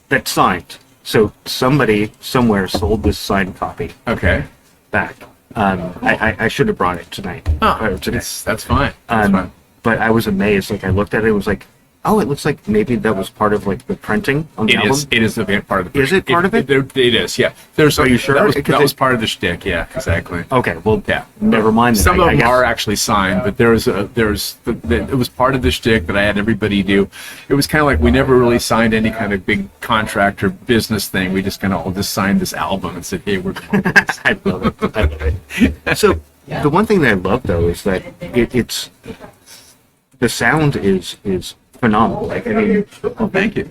Speaker 2: That's signed. So somebody somewhere sold this signed copy
Speaker 1: Okay.
Speaker 2: back. I should have brought it tonight. Or today.
Speaker 1: That's fine. That's fine.
Speaker 2: But I was amazed. Like I looked at it, it was like, oh, it looks like maybe that was part of like the printing on the album.
Speaker 1: It is a big part of the.
Speaker 2: Is it part of it?
Speaker 1: It is. Yeah.
Speaker 2: Are you sure?
Speaker 1: That was part of the shtick. Yeah. Exactly.
Speaker 2: Okay, well,
Speaker 1: Yeah.
Speaker 2: never mind. Then.
Speaker 1: Some of
Speaker 2: I
Speaker 1: them
Speaker 2: guess.
Speaker 1: are actually signed, but it was part of the shtick that I had everybody do. It was kind of like we never really signed any kind of big contract or business thing. We just kind of all just signed this album and said, "Hey, we're going to do this."
Speaker 2: I love it. I love it. So the one thing that I love though is that it's the sound is phenomenal. Like I mean,
Speaker 1: Well, thank you.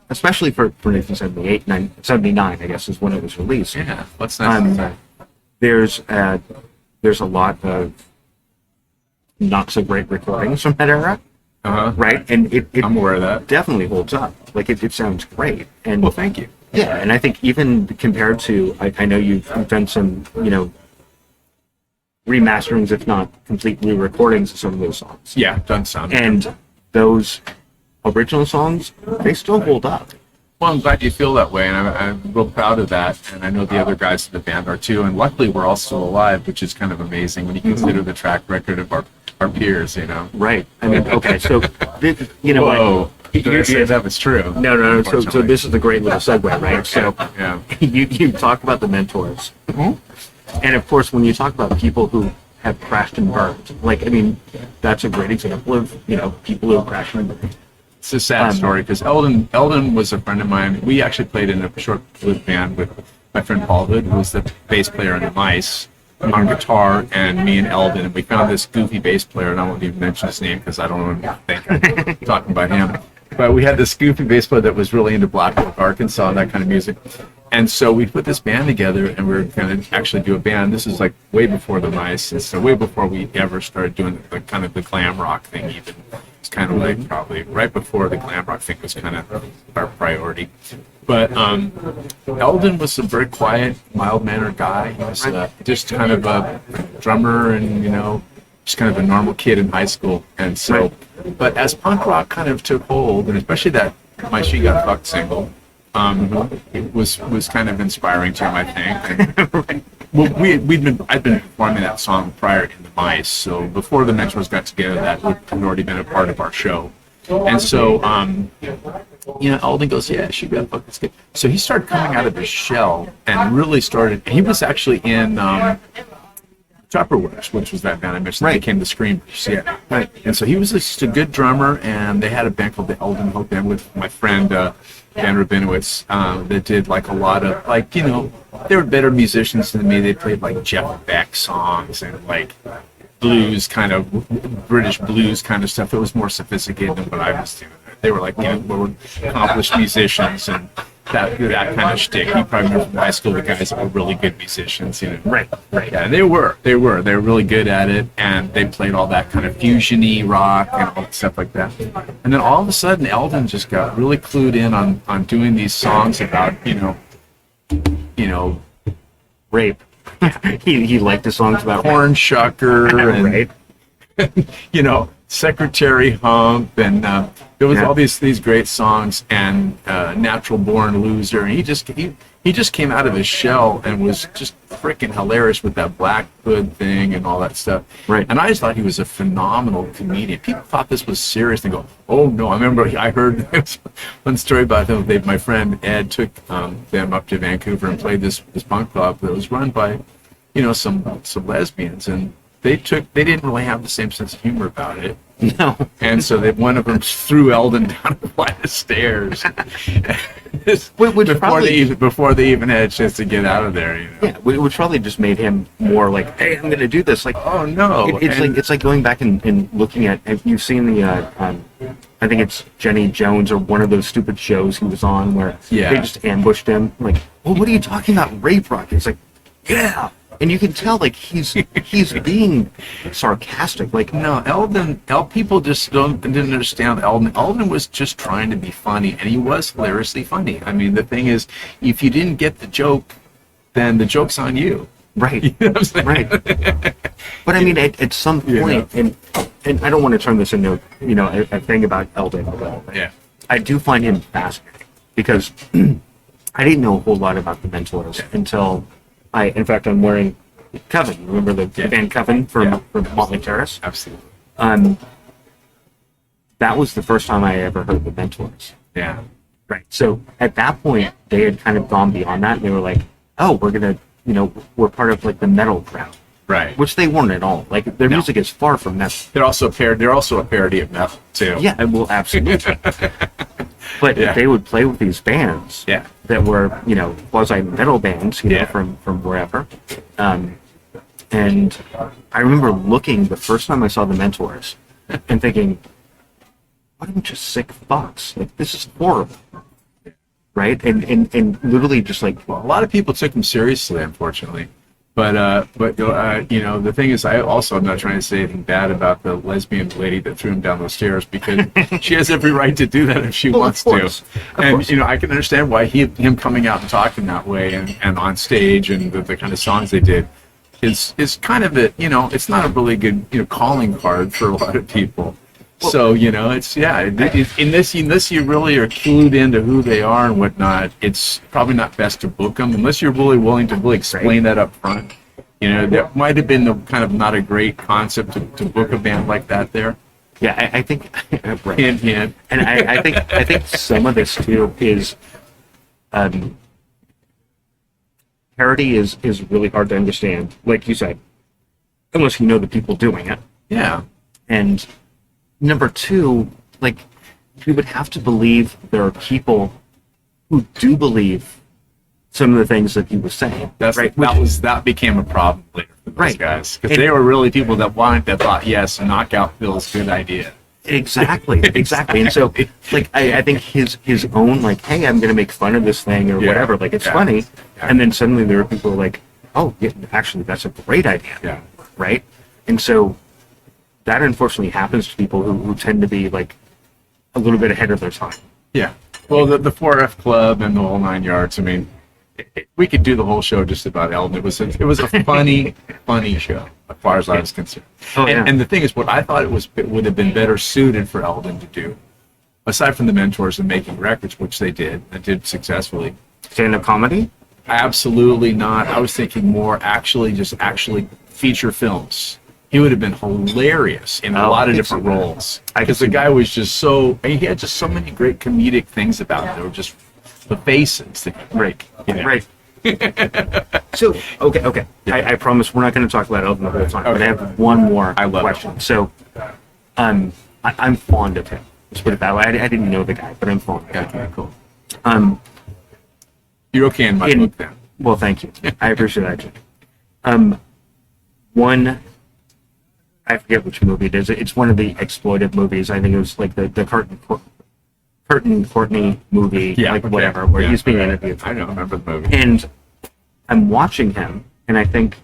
Speaker 2: Especially for 1978, 79, I guess is when it was released.
Speaker 1: Yeah. What's nice to say?
Speaker 2: There's a lot of not so great recordings from that era, right? And it
Speaker 1: I'm aware of that.
Speaker 2: definitely holds up. Like it sounds great. And
Speaker 1: Well, thank you.
Speaker 2: yeah, and I think even compared to, I know you've done some, remasterings, if not complete re-recordings of some of those songs.
Speaker 1: Yeah. Done some.
Speaker 2: And those original songs, they still hold up.
Speaker 1: Well, I'm glad you feel that way, and I'm real proud of that. And I know the other guys in the band are too. And luckily, we're all still alive, which is kind of amazing when you consider the track record of our peers.
Speaker 2: Right. I mean, okay, so,
Speaker 1: Whoa. Did I say that was true?
Speaker 2: No. So this is the great little segue, right? So
Speaker 1: Yeah.
Speaker 2: you talk about the mentors, and of course, when you talk about people who have crashed and burned, like I mean, that's a great example of people who have crashed and burned.
Speaker 1: It's a sad story because Eldon was a friend of mine. We actually played in a short-lived band with my friend Paul Hood, who was the bass player in the Mice, on guitar, and me and Eldon. And we found this goofy bass player, and I won't even mention his name because I don't want to think I'm talking about him. But we had this goofy bass player that was really into Black Oak, Arkansas, and that kind of music. And so we put this band together, and we were going to actually do a band. This is like way before the Mice, and so way before we ever started doing the kind of the glam rock thing even. It's kind of like probably right before the glam rock thing was kind of our priority. But Eldon was a very quiet, mild-mannered guy. He was just kind of a drummer and, just kind of a normal kid in high school. And so, but as punk rock kind of took hold, and especially that My She Got Fucked single, it was kind of inspiring to him, I think. And, well, I'd been performing that song prior in the Mice, so before the Metros got together, that had already been a part of our show. And so, Eldon goes, "Yeah, She Got Fucked, it's good." So he started coming out of his shell and really started. He was actually in Tupperwares, which was that band I mentioned. Right. That became the Screamers. Yeah. Right. And so he was just a good drummer, and they had a band called the Eldon Hope Band with my friend Van Rabinowitz that did like a lot of they were better musicians than me. They played like Jeff Beck songs and like blues kind of British blues kind of stuff. It was more sophisticated than what I was doing. They were like were accomplished musicians and that kind of shtick. You probably remember from high school the guys that were really good musicians.
Speaker 2: Right.
Speaker 1: Yeah, they were really good at it, and they played all that kind of fusion-y rock and all that stuff like that. And then all of a sudden, Eldon just got really clued in on doing these songs about
Speaker 2: Rape. he liked the songs about
Speaker 1: corn shucker and
Speaker 2: right.
Speaker 1: Secretary Hump, and there was all these great songs, and Natural Born Loser, and he just came out of his shell and was just freaking hilarious with that Black Hood thing and all that stuff.
Speaker 2: Right.
Speaker 1: And I just thought he was a phenomenal comedian. People thought this was serious. They go, "Oh no!" I remember I heard one story about him. My friend Ed took them up to Vancouver and played this punk club that was run by some lesbians, and they didn't really have the same sense of humor about it.
Speaker 2: No.
Speaker 1: And so one of them threw Eldon down a flight of stairs. Before they even had a chance to get out of there, you know.
Speaker 2: Yeah, which probably just made him more like, hey, I'm going to do this. Like,
Speaker 1: oh no,
Speaker 2: it's like going back and looking at. Have you seen the? I think it's Jenny Jones or one of those stupid shows he was on where they just ambushed him. Like, well, what are you talking about, rape rock? It's like, yeah. And you can tell, like, he's being sarcastic. Like,
Speaker 1: no, people just didn't understand Eldon. Eldon was just trying to be funny, and he was hilariously funny. I mean, the thing is, if you didn't get the joke, then the joke's on you.
Speaker 2: Right.
Speaker 1: You know what I'm saying?
Speaker 2: Right. But I mean, at some point, and I don't want to turn this into, a thing about Eldon at all.
Speaker 1: Yeah.
Speaker 2: I do find him fascinating because I didn't know a whole lot about the Mentors until in fact, I'm wearing Coven. Remember the band Coven from Motley Terrace?
Speaker 1: Absolutely.
Speaker 2: That was the first time I ever heard the Mentors.
Speaker 1: Yeah.
Speaker 2: Right. So at that point, they had kind of gone beyond that, and they were like, "Oh, we're gonna, we're part of like the metal crowd."
Speaker 1: Right.
Speaker 2: Which they weren't at all. Like their music is far from metal.
Speaker 1: They're also a parody of metal too.
Speaker 2: Yeah. Well, absolutely. But they would play with these bands that were, quasi metal bands, from wherever. And I remember looking the first time I saw the Mentors and thinking, what a bunch of sick fucks. Like, this is horrible. Right? And literally just like...
Speaker 1: Well, a lot of people took them seriously, unfortunately. But the thing is, I'm not trying to say anything bad about the lesbian lady that threw him down those stairs, because she has every right to do that if she wants to. And, I can understand why him coming out and talking that way and on stage and the kind of songs they did is kind of it's not a really good, calling card for a lot of people. Well, so, unless you really are clued into who they are and whatnot, it's probably not best to book them unless you're really willing to really explain that up front. That might have been not a great concept to book a band like that there.
Speaker 2: Yeah, I think, right.
Speaker 1: Hint, hint.
Speaker 2: And I think some of this too is, parody is really hard to understand, like you said, unless you know the people doing it.
Speaker 1: Yeah.
Speaker 2: And number two, like, you would have to believe there are people who do believe some of the things that he was saying.
Speaker 1: That's right. That became a problem later for those guys, because they were really people that thought, yes, knockout Phil's good idea.
Speaker 2: Exactly. And so, like, I think his own, like, hey, I'm going to make fun of this thing or whatever, like, it's funny. Yeah. And then suddenly there are people like, oh, yeah, actually, that's a great idea.
Speaker 1: Yeah.
Speaker 2: Right? And so that unfortunately happens to people who tend to be, like, a little bit ahead of their time.
Speaker 1: Yeah. Well, the 4F Club and the whole 9 yards, I mean, we could do the whole show just about Eldon. It was a funny, funny show, as far as I was concerned. Oh, and the thing is, what I thought it would have been better suited for Eldon to do, aside from the Mentors and making records, which they did successfully.
Speaker 2: Stand-up comedy?
Speaker 1: Absolutely not. I was thinking more actually feature films. He would have been hilarious in a lot of different roles, because the guy was just he had just so many great comedic things about him. They were just the faces.
Speaker 2: Right. So, okay. Yeah. I promise we're not going to talk about Eldon the whole time, but I have one more question. So, I'm fond of him. Let's put it that way. I didn't know the guy, but I'm fond of him.
Speaker 1: Okay, cool. You're okay in my book then.
Speaker 2: Well, thank you. I appreciate that. I forget which movie it is. It's one of the exploitive movies. I think it was like the Curtin Courtney movie, whatever, where he's being interviewed.
Speaker 1: I don't remember the movie.
Speaker 2: And I'm watching him, and I think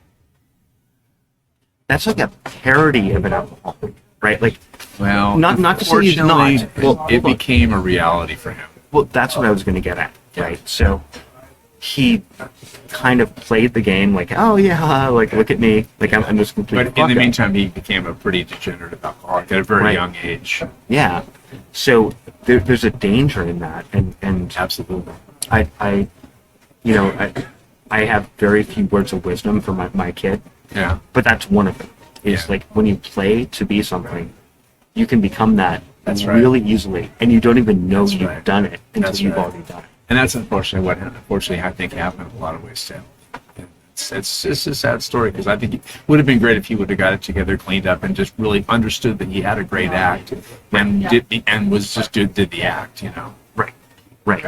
Speaker 2: that's like a parody of an alcoholic, right? Like,
Speaker 1: well,
Speaker 2: not to say he's not.
Speaker 1: Well, it became a reality for him.
Speaker 2: Well, that's what I was going to get at, right? So he kind of played the game like, oh yeah, like look at me, like I'm just completely.
Speaker 1: But in the meantime, he became a pretty degenerate alcoholic at a very young age.
Speaker 2: Yeah. So there's a danger in that, and
Speaker 1: absolutely.
Speaker 2: I have very few words of wisdom for my kid.
Speaker 1: Yeah.
Speaker 2: But that's one of them. Is like when you play to be something, you can become that really easily, and you don't even know you've done it until you've already done it.
Speaker 1: And that's unfortunately I think happened in a lot of ways too. it's just a sad story because I think it would have been great if he would have got it together, cleaned up, and just really understood that he had a great act and was just did the act, you know.
Speaker 2: Right. Right.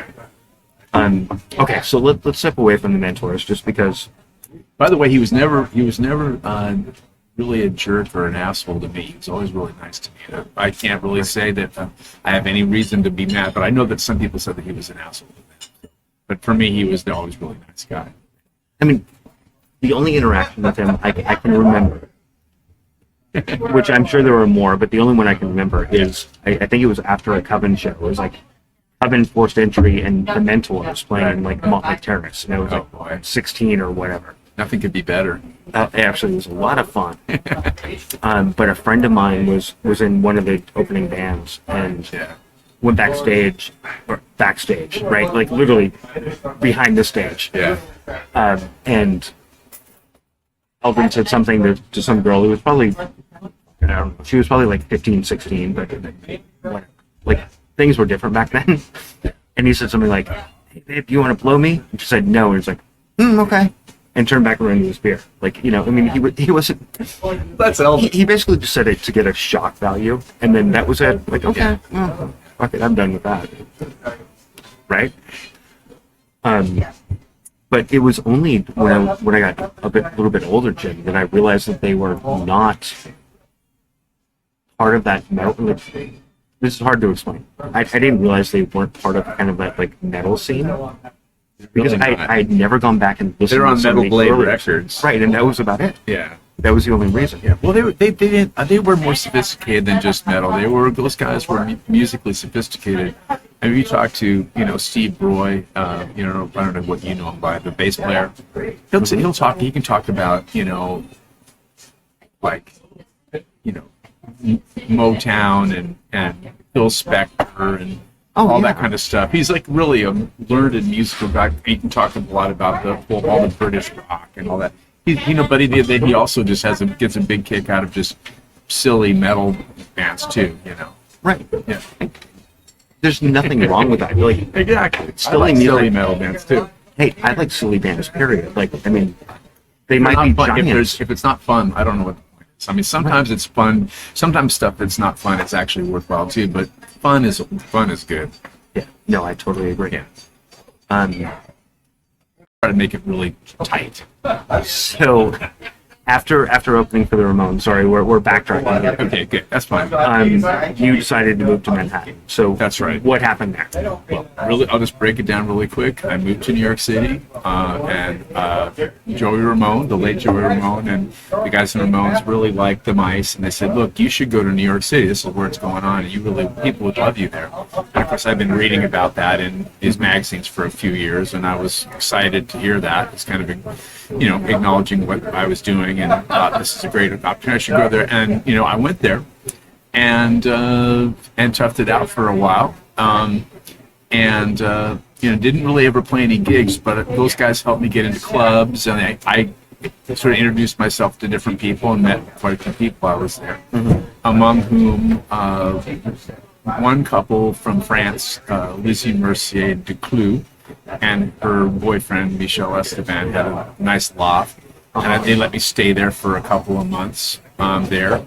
Speaker 2: Okay, so let's step away from the mentors, just because.
Speaker 1: By the way, he was never really a jerk or an asshole to me. He was always really nice to me. I can't really say that I have any reason to be mad, but I know that some people said that he was an asshole. But for me, he was always a really nice guy.
Speaker 2: I mean, the only interaction with him I can remember, which I'm sure there were more, but the only one I can remember is I think it was after a Coven show. It was like Coven Forced Entry and the Mentors playing like Motley Terrace, and it was like 16 or whatever.
Speaker 1: Nothing could be better.
Speaker 2: Actually, it was a lot of fun. But a friend of mine was in one of the opening bands and went backstage, right? Like literally behind the stage.
Speaker 1: Yeah.
Speaker 2: And Eldrin said something to some girl who was probably, I don't know, she was probably like 15, 16, but like things were different back then. And he said something like, "Hey, babe, do you want to blow me?" And she said no. And he's like, okay. And turned back around to his beer. Like, you know, I mean, he wasn't.
Speaker 1: That's Elvis.
Speaker 2: He basically just said it to get a shock value, and then that was it. Like, okay, well, fuck it, I'm done with that. Right? But it was only when I got a little bit older, Jim, that I realized that they were not part of that metal. Like, this is hard to explain. I didn't realize they weren't part of kind of that like metal scene. Because
Speaker 1: Really
Speaker 2: I'd never gone back and listened
Speaker 1: They're on
Speaker 2: to some of
Speaker 1: Metal
Speaker 2: these
Speaker 1: Blade
Speaker 2: early-
Speaker 1: Records.
Speaker 2: Right, and that was about it.
Speaker 1: Yeah.
Speaker 2: That was the only reason.
Speaker 1: Yeah. Well, they were more sophisticated than just metal. Those guys were musically sophisticated. And if you talk to, you know, Steve Roy, you know, I don't know what you know him by, the bass player. He can talk about, you know, like, you know, Motown and Phil Spector and all that kind of stuff. He's like really a learned musical guy. He can talk a lot about all the British rock and all that. But he also just gets a big kick out of just silly metal bands too. You know.
Speaker 2: Right.
Speaker 1: Yeah.
Speaker 2: There's nothing wrong with that. Like,
Speaker 1: Exactly.
Speaker 2: Silly
Speaker 1: I like
Speaker 2: music.
Speaker 1: silly metal bands too.
Speaker 2: hey, I like silly bands. Period. Like, I mean, they might be
Speaker 1: Not fun.
Speaker 2: giants.
Speaker 1: If it's not fun, I don't know what the point is. I mean, sometimes it's fun. Sometimes stuff that's not fun is actually worthwhile too. But fun is good.
Speaker 2: Yeah. No, I totally agree.
Speaker 1: Yeah.
Speaker 2: Try
Speaker 1: to make it really tight.
Speaker 2: So after opening for the Ramones, sorry, we're backtracking here.
Speaker 1: Okay, good. That's fine.
Speaker 2: You decided to move to Manhattan. So
Speaker 1: That's right.
Speaker 2: What happened there?
Speaker 1: Well, really, I'll just break it down really quick. I moved to New York City, and Joey Ramone, the late Joey Ramone, and the guys in Ramones really liked the mice, and they said, "Look, you should go to New York City. This is where it's going on, and people would love you there." And of course, I've been reading about that in these magazines for a few years, and I was excited to hear that. It's kind of, acknowledging what I was doing, and thought this is a great opportunity. I should go there, and I went there, and toughed it out for a while. Didn't really ever play any gigs, but those guys helped me get into clubs, and I sort of introduced myself to different people and met quite a few people while I was there, among whom one couple from France, Lizzie Mercier Duclos, and her boyfriend, Michel Esteban, had a nice loft, and they let me stay there for a couple of months there.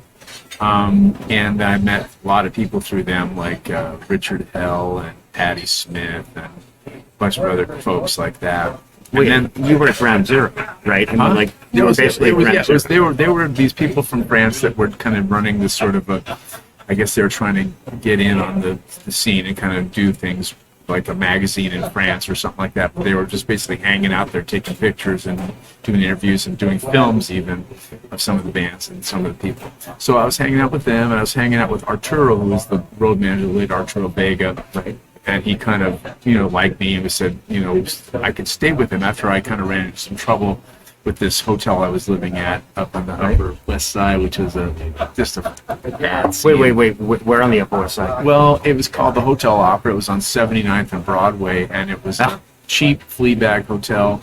Speaker 1: And I met a lot of people through them, like Richard Hell and Patti Smith and a bunch of other folks like that.
Speaker 2: Wait, and then you were at Ground Zero, right? I mean, like, you were basically at Ground Zero.
Speaker 1: They were these people from France that were kind of running this sort of I guess they were trying to get in on the scene and kind of do things like a magazine in France or something like that. But they were just basically hanging out there, taking pictures and doing interviews and doing films even of some of the bands and some of the people. So I was hanging out with them, and I was hanging out with Arturo, who was the road manager, late Arturo Vega, right? And he kind of, liked me and said, I could stay with him after I kind of ran into some trouble with this hotel I was living at up on the Upper West Side, which was just a bad scene.
Speaker 2: Wait, where on the Upper West Side?
Speaker 1: Well, it was called the Hotel Opera. It was on 79th and Broadway, and it was a cheap flea bag hotel.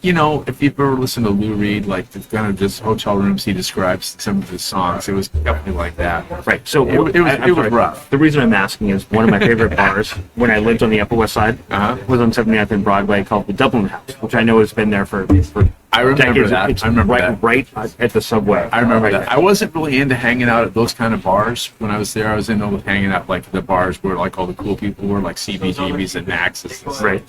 Speaker 1: If you've ever listened to Lou Reed, like the kind of just hotel rooms he describes some of his songs, it was definitely like that.
Speaker 2: Right. So
Speaker 1: it was rough.
Speaker 2: The reason I'm asking is one of my favorite bars when I lived on the Upper West Side was on 79th and Broadway, called the Dublin House, which I know has been there for
Speaker 1: I remember
Speaker 2: It's
Speaker 1: that. I remember
Speaker 2: right,
Speaker 1: that.
Speaker 2: right at the subway.
Speaker 1: I remember
Speaker 2: Right
Speaker 1: that.
Speaker 2: there.
Speaker 1: I wasn't really into hanging out at those kind of bars when I was there. I was into hanging out like the bars where like all the cool people were, like CBGBs and Maxes. And stuff.
Speaker 2: Right.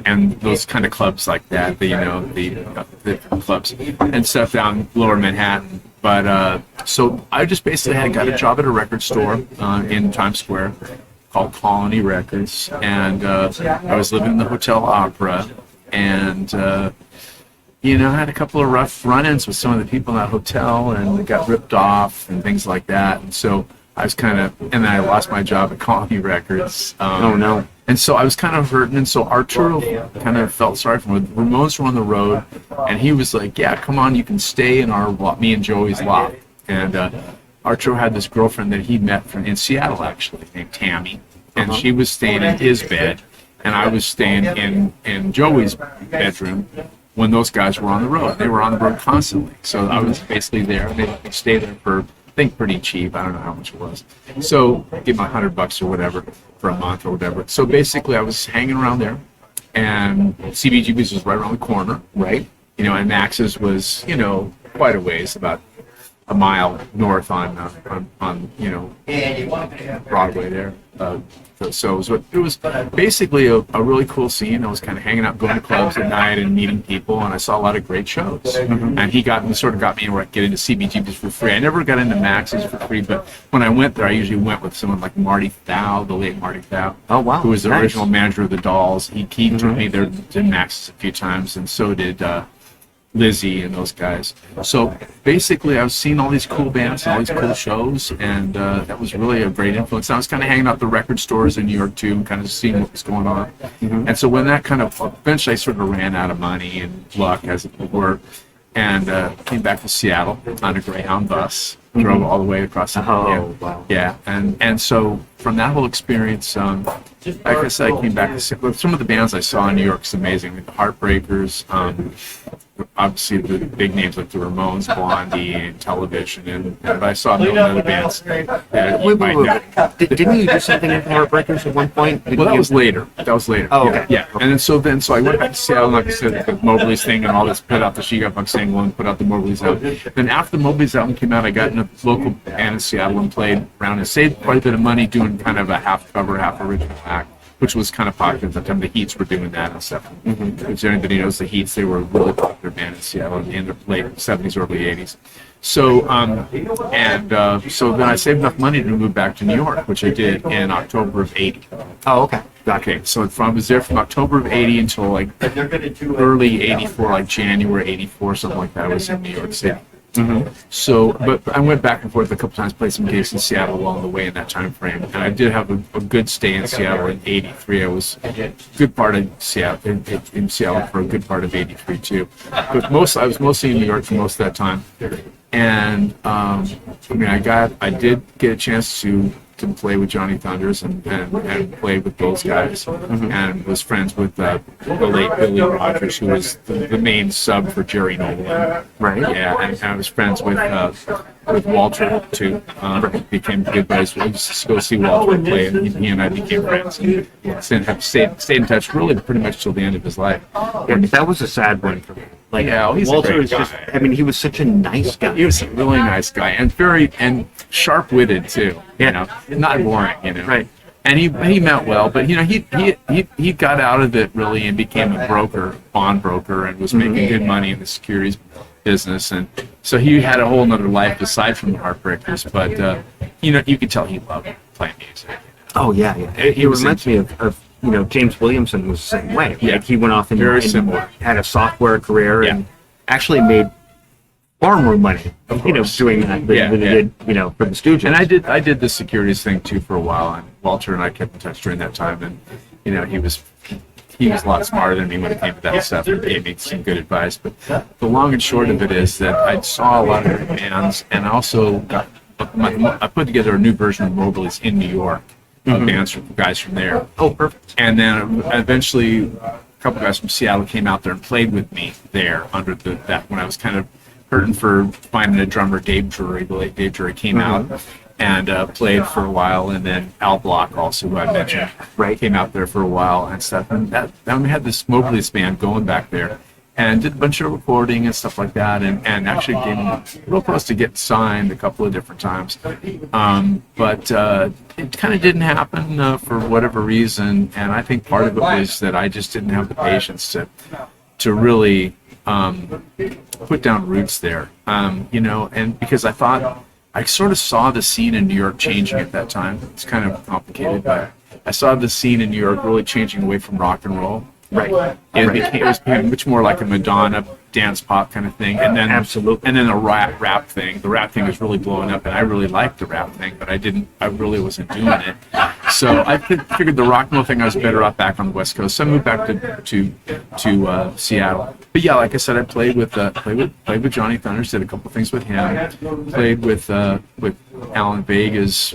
Speaker 1: And those kind of clubs like that, the clubs and stuff down Lower Manhattan. But so I just basically had got a job at a record store in Times Square called Colony Records, and I was living in the Hotel Opera, and I had a couple of rough run-ins with some of the people in that hotel, and got ripped off and things like that. And so I was and then I lost my job at Colony Records.
Speaker 2: Oh no.
Speaker 1: And so I was kind of hurting, and so Arturo kind of felt sorry for me. The Ramones were on the road, and he was like, "Yeah, come on, you can stay in me and Joey's lot." And Arturo had this girlfriend that he met in Seattle, actually, named Tammy, and she was staying in his bed, and I was staying in Joey's bedroom when those guys were on the road. They were on the road constantly, so I was basically there. They stayed there for, I think, pretty cheap. I don't know how much it was. So give them $100 or whatever for a month or whatever. So basically, I was hanging around there, and CBGB's was right around the corner, right? And Max's was, quite a ways, about a mile north on Broadway there. So it was basically a really cool scene. I was kind of hanging out, going to clubs at night and meeting people, and I saw a lot of great shows. Mm-hmm. And he got me where I get into CBGBs for free. I never got into Max's for free, but when I went there, I usually went with someone like Marty Thau, the late Marty Thau.
Speaker 2: Oh wow!
Speaker 1: Who was the original manager of the Dolls. He took me there to Max's a few times, and so did Lizzie and those guys. So basically, I was seeing all these cool bands and all these cool shows, and that was really a great influence. I was kind of hanging out at the record stores in New York too, and kind of seeing what was going on. Mm-hmm. And so when that kind of eventually, I sort of ran out of money and luck, as it were, and came back to Seattle on a Greyhound bus. Drove all the way across the
Speaker 2: wow.
Speaker 1: Yeah, and so from that whole experience, like I said, I came back to some of the bands I saw in New York is amazing. The Heartbreakers, obviously the big names like the Ramones, Blondie, and Television, but I saw a million other bands.
Speaker 2: Wait. Didn't you do something with the Heartbreakers at one point?
Speaker 1: Well, that was later.
Speaker 2: Oh, okay.
Speaker 1: Yeah. And then so I went back to Seattle, like I said, the Moberlys thing and all this, put out the She Got Buck single and put out the Moberlys album. Then after the Moberlys album came out, I got in a local band in Seattle and played around and saved quite a bit of money doing kind of a half cover, half original act, which was kind of popular at the time. The Heats were doing that and stuff. Mm-hmm. If anybody knows the Heats, they were a really popular band in Seattle in the late 70s, early 80s. So, so then I saved enough money to move back to New York, which I did in October of 80.
Speaker 2: Oh, okay.
Speaker 1: Okay, so I was there from October of 80 until like early 84, like January 84, something like that. I was in New York City. Mm-hmm. So, but I went back and forth a couple times, played some gigs in Seattle along the way in that time frame, and I did have a good stay in Seattle in '83. I was a good part of Seattle in Seattle for a good part of '83 too. But I was mostly in New York for most of that time, and I did get a chance to play with Johnny Thunders and play with those guys, and was friends with the late Billy Rogers, who was the main sub for Jerry Nolan. Right. Yeah, and I was friends with Walter too. Became good buddies. We used to go see Walter play, and he and I became friends, and have stayed in touch really pretty much till the end of his life.
Speaker 2: Yeah, that was a sad one for me. Like,
Speaker 1: he's
Speaker 2: Walter
Speaker 1: a
Speaker 2: was
Speaker 1: great
Speaker 2: just,
Speaker 1: guy.
Speaker 2: I mean, he was such a nice guy.
Speaker 1: He was a really nice guy and sharp-witted too. Not boring.
Speaker 2: Right.
Speaker 1: And he meant well, but he got out of it really and became a bond broker, and was making good money in the securities business, and so he had a whole other life aside from the Heartbreakers. But you could tell he loved playing music.
Speaker 2: Oh yeah. It reminds me of James Williamson was the same way.
Speaker 1: Yeah.
Speaker 2: Like he went off and
Speaker 1: Similar.
Speaker 2: had a software career and actually made far more money, doing that than he did, for the Stooges.
Speaker 1: And I did the securities thing too for a while, and Walter and I kept in touch during that time, and he was a lot smarter than me when it came to that stuff, and gave me some good advice. But the long and short of it is that I saw a lot of great bands, and I also I put together a new version of Moberlys in New York. Bands from guys from there.
Speaker 2: Oh, perfect.
Speaker 1: And then eventually a couple guys from Seattle came out there and played with me there under that when I was kind of hurting for finding a drummer. Dave Drury, the late Dave Drury, came out and played for a while, and then Al Block, also who I mentioned, came out there for a while and stuff. And then we had this Moberlys band going back there, and did a bunch of recording and stuff like that, and actually came real close to getting signed a couple of different times. But it kind of didn't happen for whatever reason, and I think part of it was that I just didn't have the patience to really put down roots there, and because I sort of saw the scene in New York changing at that time. It's kind of complicated, but I saw the scene in New York really changing away from rock and roll.
Speaker 2: Right.
Speaker 1: It was became much more like a Madonna dance pop kind of thing, and then
Speaker 2: Absolutely.
Speaker 1: and then a rap thing. The rap thing was really blowing up, and I really liked the rap thing, but I really wasn't doing it. So I figured the rock and roll thing, I was better off back on the West Coast. So I moved back to Seattle. But yeah, like I said, I played with Johnny Thunders, did a couple things with him, played with Alan Vega's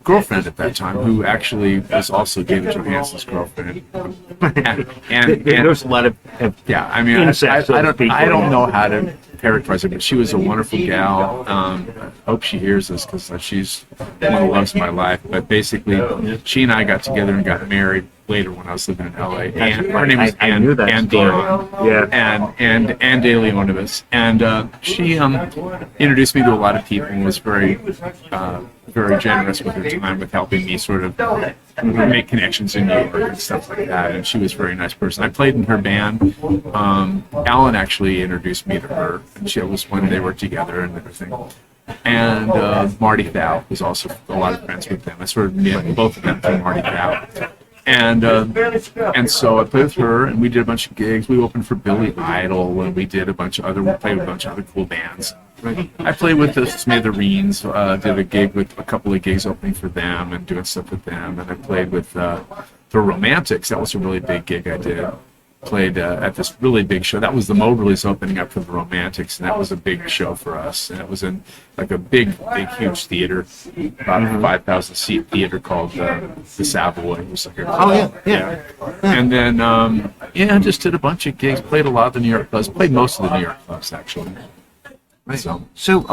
Speaker 1: girlfriend at that time, who actually was also David Johansen's girlfriend. and
Speaker 2: There's a lot of
Speaker 1: yeah, I mean, I don't know how to characterize her, but she was a wonderful gal. I hope she hears this because she's one of the loves of my life. But basically, she and I got together and got married later when I was living in LA. And her name was Ann DeLeon.
Speaker 2: Yeah.
Speaker 1: And De Leonovitz. And she introduced me to a lot of people and was very generous with her time with helping me sort of make connections in New York and stuff like that. And she was a very nice person. I played in her band. Alan actually introduced me to her, and she was when they were together and everything. And Marty Thau was also a lot of friends with them. I sort of knew both of them through Marty Thau. And so I played with her, and we did a bunch of gigs. We opened for Billy Idol, and we played with a bunch of other cool bands. I played with the Smithereens, did a couple of gigs opening for them and doing stuff with them, and I played with the Romantics. That was a really big gig I did. Played at this really big show. That was the Moberlys opening up for the Romantics, and that was a big show for us. And it was in like a big, huge theater, about a 5,000 seat theater called the Savoy. It was like yeah. And then I just did a bunch of gigs. Played a lot of the New York clubs. Played most of the New York clubs actually.
Speaker 2: Right. So,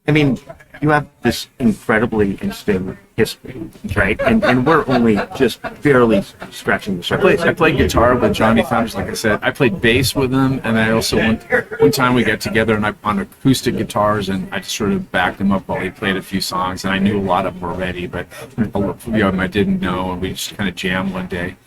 Speaker 2: I mean, you have this incredibly interesting history, right? And we're only just barely scratching the surface.
Speaker 1: I played guitar with Johnny Thunders, like I said. I played bass with him, and I also one time we got together and on acoustic guitars, and I just sort of backed him up while he played a few songs. And I knew a lot of them already, but a few of them I didn't know, and we just kind of jammed one day.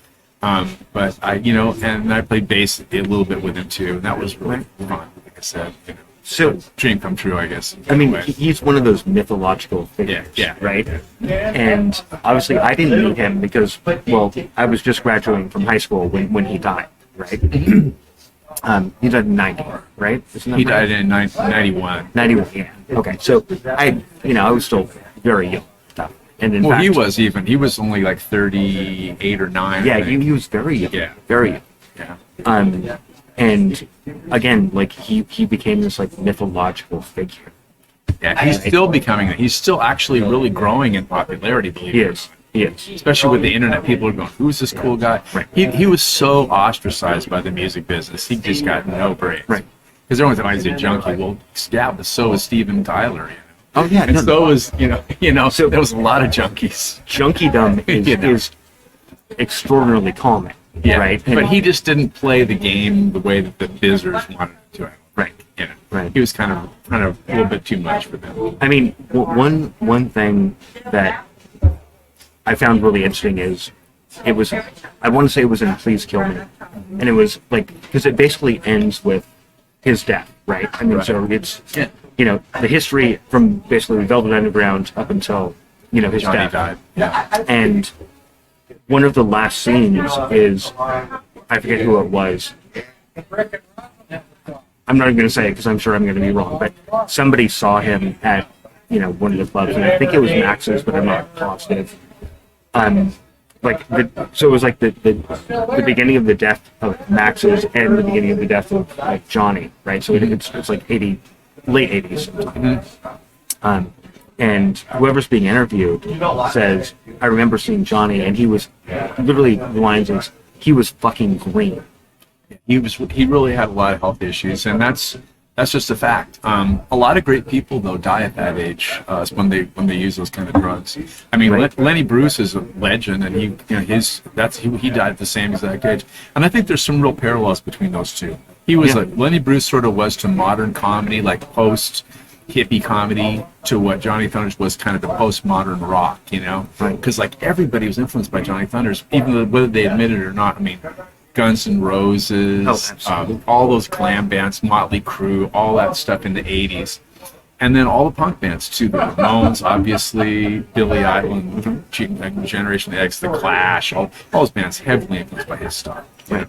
Speaker 1: But and I played bass a little bit with him too, and that was really fun. Like I said,
Speaker 2: so
Speaker 1: dream come true, I guess.
Speaker 2: I mean, he's one of those mythological figures, right? And obviously, I didn't meet him because, well, I was just graduating from high school when he died, right? He died in 90, right?
Speaker 1: He died in 91.
Speaker 2: 91, yeah. Okay, so I was still very young. And in fact,
Speaker 1: he was only like 38 or 9.
Speaker 2: Yeah, he was very young.
Speaker 1: Yeah.
Speaker 2: Very young.
Speaker 1: Yeah.
Speaker 2: And again, like he became this like mythological figure.
Speaker 1: Yeah, he's still becoming that. He's still actually really growing in popularity, believe it or not.
Speaker 2: He is.
Speaker 1: Especially with the internet, people are going, "Who's this cool guy?"
Speaker 2: Right.
Speaker 1: He was so ostracized by the music business. He just got no breaks.
Speaker 2: Right.
Speaker 1: Because everyone's like, "He's a junkie." Well, yeah, but so is Steven Tyler.
Speaker 2: Oh yeah,
Speaker 1: and so is So there was a lot of junkies.
Speaker 2: Junkiedom is extraordinarily calming.
Speaker 1: Yeah,
Speaker 2: right.
Speaker 1: But he just didn't play the game the way that the Bizzers wanted to.
Speaker 2: Right.
Speaker 1: Right. He was kind of a little bit too much for them.
Speaker 2: I mean, one thing that I found really interesting is I want to say it was in Please Kill Me, and it was like because it basically ends with his death, right? I mean, so it's the history from basically Velvet Underground up until his
Speaker 1: Johnny
Speaker 2: death.
Speaker 1: died. Yeah.
Speaker 2: And one of the last scenes is, I forget who it was. I'm not even going to say it because I'm sure I'm going to be wrong, but somebody saw him at, one of the clubs, and I think it was Max's, but I'm not positive. So it was like the beginning of the death of Max's and the beginning of the death of Johnny, right? So it's like late 80s. Mm-hmm. And whoever's being interviewed says, I remember seeing Johnny, and he was literally, the lines is, he was fucking green.
Speaker 1: He really had a lot of health issues, and that's That's just a fact. A lot of great people though die at that age when they use those kind of drugs. I mean,
Speaker 2: Right.
Speaker 1: Lenny Bruce is a legend, and he died at the same exact age. And I think there's some real parallels between those two. He was
Speaker 2: Yeah.
Speaker 1: like Lenny Bruce sort of was to modern comedy, like post hippie comedy, to what Johnny Thunders was kind of the postmodern rock,
Speaker 2: Right.
Speaker 1: because like everybody was influenced by Johnny Thunders, even though, whether they admit it or not. I mean, Guns N' Roses,
Speaker 2: absolutely.
Speaker 1: all those glam bands, Motley Crue, all that stuff in the 80s. And then all the punk bands too, the Ramones, obviously, Billy Idol, Generation X, The Clash, all those bands heavily influenced by his stuff.
Speaker 2: Right.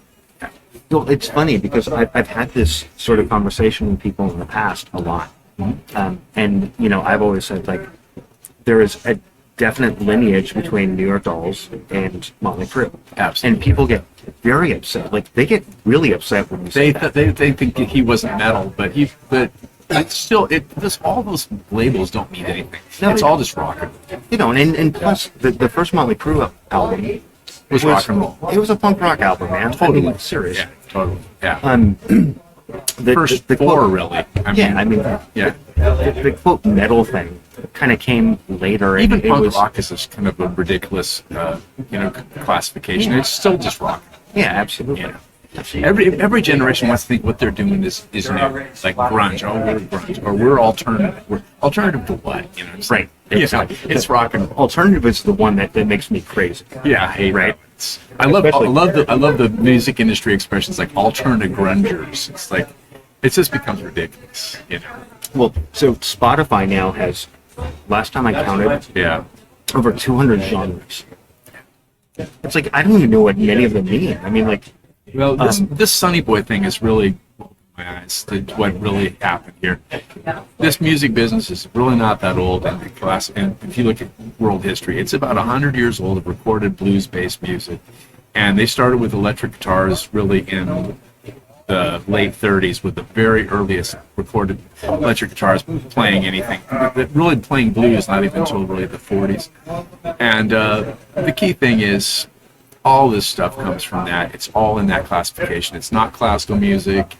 Speaker 2: Well, it's funny because I've had this sort of conversation with people in the past a lot. And, I've always said, like, there is a definite lineage between New York Dolls and Motley Crue.
Speaker 1: Absolutely.
Speaker 2: And people get very upset. Like, they get really upset when you say that.
Speaker 1: They think he wasn't metal, but it's still, all those labels don't mean anything.
Speaker 2: No,
Speaker 1: It's
Speaker 2: they
Speaker 1: all
Speaker 2: don't.
Speaker 1: just rock and roll.
Speaker 2: And plus, the first Motley Crue album
Speaker 1: Was rock and roll.
Speaker 2: It was a punk rock album, man.
Speaker 1: Totally.
Speaker 2: I mean, seriously.
Speaker 1: Yeah, totally. Yeah.
Speaker 2: The
Speaker 1: First
Speaker 2: the
Speaker 1: four,
Speaker 2: quote,
Speaker 1: really.
Speaker 2: yeah. The quote metal thing kind of came later.
Speaker 1: Even
Speaker 2: and it
Speaker 1: punk
Speaker 2: was,
Speaker 1: rock is just kind of a ridiculous, classification. It's still just rock.
Speaker 2: Yeah, absolutely.
Speaker 1: Yeah. Every generation wants to think what they're doing is new. Like grunge. Oh, we're grunge. Or we're alternative. We're alternative to what? It's
Speaker 2: Right.
Speaker 1: Exactly. It's rock and roll.
Speaker 2: Alternative is the one that makes me crazy.
Speaker 1: Yeah, I hate
Speaker 2: Right.
Speaker 1: that. I love
Speaker 2: Especially-
Speaker 1: I love the music industry expressions like alternative grungers. It's like it just becomes ridiculous.
Speaker 2: Well, so Spotify now has, last time I counted,
Speaker 1: Yeah.
Speaker 2: over 200 genres. It's like, I don't even know what many of them mean. I mean, like,
Speaker 1: Well, this Sonny Boy thing is really opened my eyes to what really happened here. This music business is really not that old, and if you look at world history, it's about 100 years old of recorded blues-based music. And they started with electric guitars really in the late 30s with the very earliest recorded electric guitars playing anything. Really playing blues, not even until really the 40s. And the key thing is, all this stuff comes from that. It's all in that classification. It's not classical music.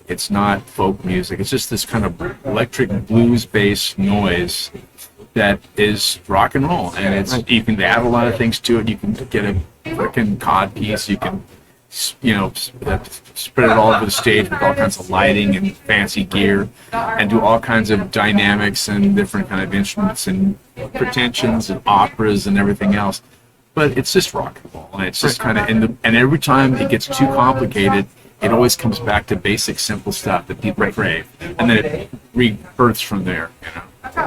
Speaker 1: It's not folk music. It's just this kind of electric blues-based noise that is rock and roll. And you can add a lot of things to it. You can get a freaking cod piece. You can, spread it all over the stage with all kinds of lighting and fancy gear, and do all kinds of dynamics and different kind of instruments and pretensions and operas and everything else. But it's just rock and roll, and it's just kind of and every time it gets too complicated, it always comes back to basic, simple stuff that people crave, and then it rebirths from there.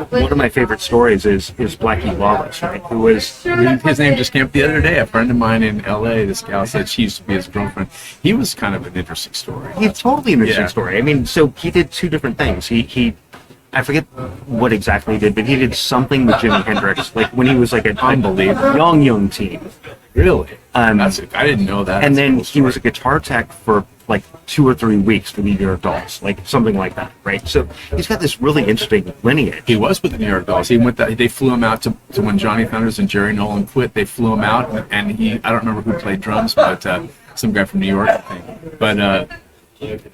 Speaker 2: one of my favorite stories is Blackie Lawless, right? Who was
Speaker 1: His name just came up the other day. A friend of mine in L.A., this gal said she used to be his girlfriend. He was kind of an interesting story.
Speaker 2: It's totally an interesting
Speaker 1: Yeah.
Speaker 2: story. I mean, so he did two different things. He I forget what exactly he did, but he did something with Jimi Hendrix, like when he was like a
Speaker 1: Unbelievable.
Speaker 2: young teen.
Speaker 1: Really?
Speaker 2: Um,
Speaker 1: I didn't know that.
Speaker 2: And
Speaker 1: That's a
Speaker 2: then
Speaker 1: cool
Speaker 2: he was a
Speaker 1: story.
Speaker 2: guitar tech for like 2 or 3 weeks for the New York Dolls, like something like that, right? So he's got this really interesting lineage.
Speaker 1: He was with the New York Dolls. He went. They flew him out to when Johnny Thunders and Jerry Nolan quit. They flew him out, and I don't remember who played drums, but some guy from New York, I think. But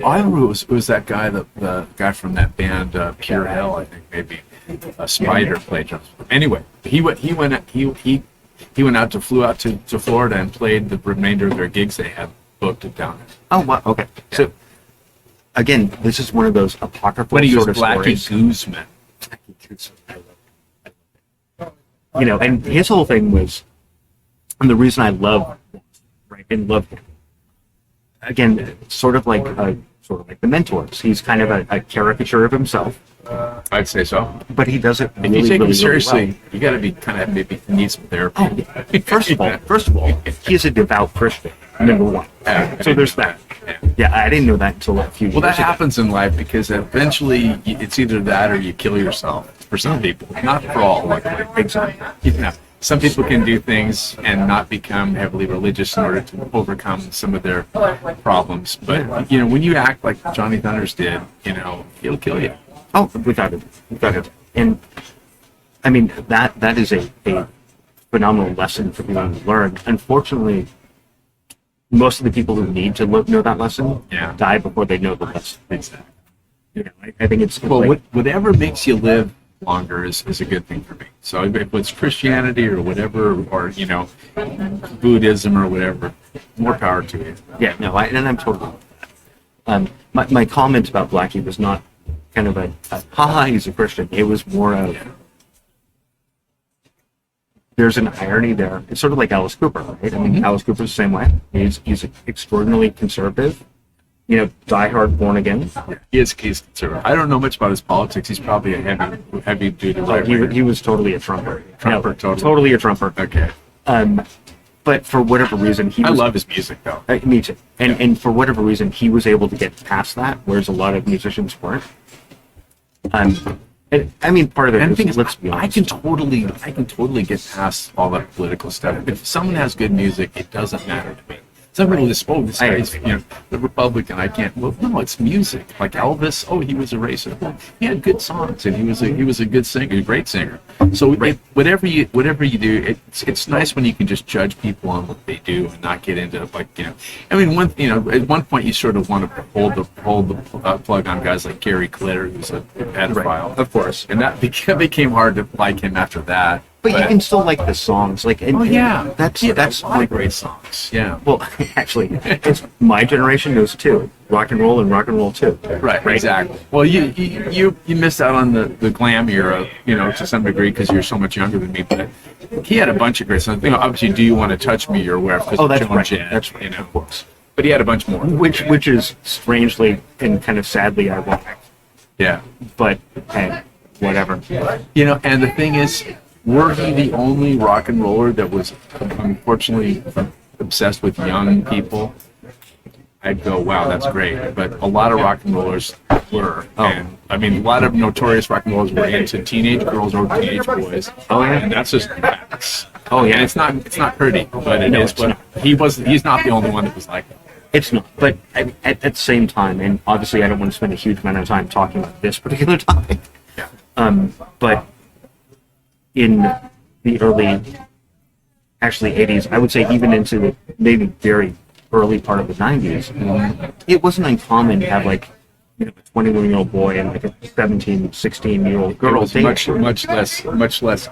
Speaker 1: I remember it was that guy, the guy from that band Pure Hell, I think maybe. Spider played drums. Anyway, he went out flew out to Florida and played the remainder of their gigs they had booked down there.
Speaker 2: Oh, wow. Okay. So again, this is one of those apocryphal
Speaker 1: When he was
Speaker 2: sort of
Speaker 1: Blackie
Speaker 2: stories.
Speaker 1: Guzman.
Speaker 2: You know, and his whole thing was, and the reason I love, right, and love him, again, sort of like the Mentors. He's kind of a caricature of himself,
Speaker 1: I'd say so.
Speaker 2: but he does it
Speaker 1: If
Speaker 2: really,
Speaker 1: you take
Speaker 2: really,
Speaker 1: him seriously,
Speaker 2: really
Speaker 1: you got to be kind of maybe need some therapy.
Speaker 2: well. Oh, first of all, he is a devout Christian, number one.
Speaker 1: Yeah,
Speaker 2: So there's that.
Speaker 1: Yeah.
Speaker 2: Yeah, I didn't know that until a few years
Speaker 1: Well, that
Speaker 2: ago.
Speaker 1: happens in life because eventually it's either that or you kill yourself for some people. Not for all, luckily.
Speaker 2: Exactly.
Speaker 1: You know, some people can do things and not become heavily religious in order to overcome some of their problems. But, when you act like Johnny Thunders did, he'll kill you.
Speaker 2: Oh, without it. And I mean that is a phenomenal lesson for people to learn. Unfortunately, most of the people who need to know that lesson
Speaker 1: Yeah.
Speaker 2: die before they know the lesson.
Speaker 1: Exactly.
Speaker 2: I think it's
Speaker 1: Well,
Speaker 2: like,
Speaker 1: whatever makes you live longer is a good thing for me. So if it's Christianity or whatever, or Buddhism or whatever, more power to you.
Speaker 2: yeah, no, and I'm totally with that. My comment about Blackie was not kind of a haha, he's a Christian. It was more of, there's an irony there. It's sort of like Alice Cooper, right? I mean, Alice Cooper's the same way. He's extraordinarily conservative, diehard born again.
Speaker 1: He's conservative. I don't know much about his politics. He's probably a heavy duty.
Speaker 2: He was totally a Trumper.
Speaker 1: Totally
Speaker 2: a Trumper.
Speaker 1: Okay.
Speaker 2: But for whatever reason,
Speaker 1: I love his music though.
Speaker 2: Me too. And for whatever reason, he was able to get past that, whereas a lot of musicians weren't. And I mean, part of it.
Speaker 1: And the thing is,
Speaker 2: let's be honest.
Speaker 1: I can totally get past all that political stuff. If someone has good music, it doesn't matter to me. Some people just, this guy's, the Republican. I can't. Well, no, it's music. Like Elvis. Oh, he was a racist. Well, he had good songs, and he was a good singer, a great singer. So whatever you do, it's nice when you can just judge people on what they do and not get into I mean, at one point you sort of want to hold the plug on guys like Gary Glitter, who's a pedophile,
Speaker 2: of course,
Speaker 1: and that became hard to like him after that.
Speaker 2: But you can still like the songs, that's
Speaker 1: my great songs. Yeah.
Speaker 2: Well, actually, it's my generation knows two: rock and roll too.
Speaker 1: Right. Exactly. Well, you missed out on the glam era, to some degree because you're so much younger than me. But he had a bunch of great songs. Obviously, "Do You Want to Touch Me" or whatever.
Speaker 2: Oh, that's right. That's right.
Speaker 1: Of course. But he had a bunch more.
Speaker 2: Which is strangely and kind of sadly ironic.
Speaker 1: Yeah.
Speaker 2: But hey, whatever.
Speaker 1: And the thing is, were he the only rock and roller that was unfortunately obsessed with young people, I'd go, wow, that's great. But a lot of rock and rollers were. And I mean, a lot of notorious rock and rollers were into teenage girls or teenage boys.
Speaker 2: Oh yeah.
Speaker 1: And that's just facts.
Speaker 2: Oh yeah.
Speaker 1: And it's not pretty, but it is. But he's not the only one that was like that.
Speaker 2: It's not. But at the same time, and obviously I don't want to spend a huge amount of time talking about this particular topic.
Speaker 1: Yeah.
Speaker 2: But in the early, actually 80s, I would say even into the maybe very early part of the 90s, it wasn't uncommon to have like a 21-year-old boy and like a 17, 16-year-old girl.
Speaker 1: It was much less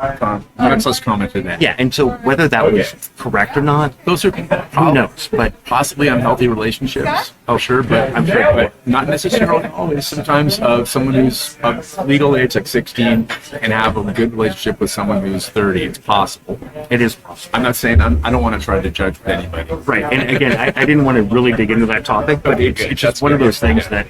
Speaker 1: common today.
Speaker 2: Yeah, and so whether that was correct or not,
Speaker 1: those are
Speaker 2: who knows? But
Speaker 1: possibly unhealthy relationships. Oh, sure, but I'm sure, but not necessarily always. Sometimes someone who's of legal age, like 16, can have a good relationship with someone who's 30. It's possible.
Speaker 2: It is possible.
Speaker 1: I'm not saying I don't want to try to judge with anybody.
Speaker 2: Right, and again, I didn't want to really dig into that topic, but it's just one of those things that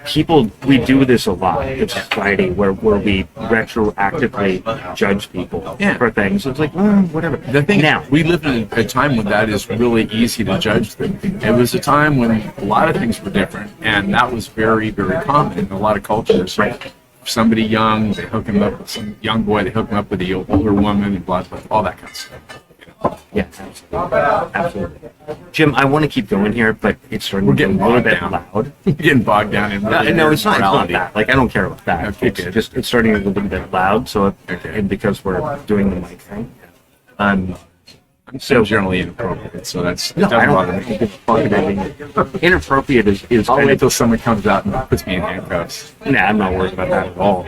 Speaker 2: people, we do this a lot in society where we retroactively judge people for things. It's like, whatever.
Speaker 1: The thing now, we live in a time when that is really easy to judge them. It was a time when a lot of things were different, and that was very, very common in a lot of cultures. Right. Somebody young, they hook him up with some young boy, they hook him up with the older woman, and blah, blah, all that kind of stuff.
Speaker 2: Yeah, absolutely. Jim, I want to keep going here, but it's starting to get a little bit loud.
Speaker 1: We're getting bogged down in really
Speaker 2: no, it's not that. Like, I don't care about that.
Speaker 1: Okay,
Speaker 2: it's starting to get a little bit loud. So, and because we're doing the mic thing,
Speaker 1: I'm generally inappropriate, so that's
Speaker 2: no, I don't think inappropriate is.
Speaker 1: I'll wait till someone comes out and puts me in handcuffs.
Speaker 2: Nah, I'm not worried about that at all.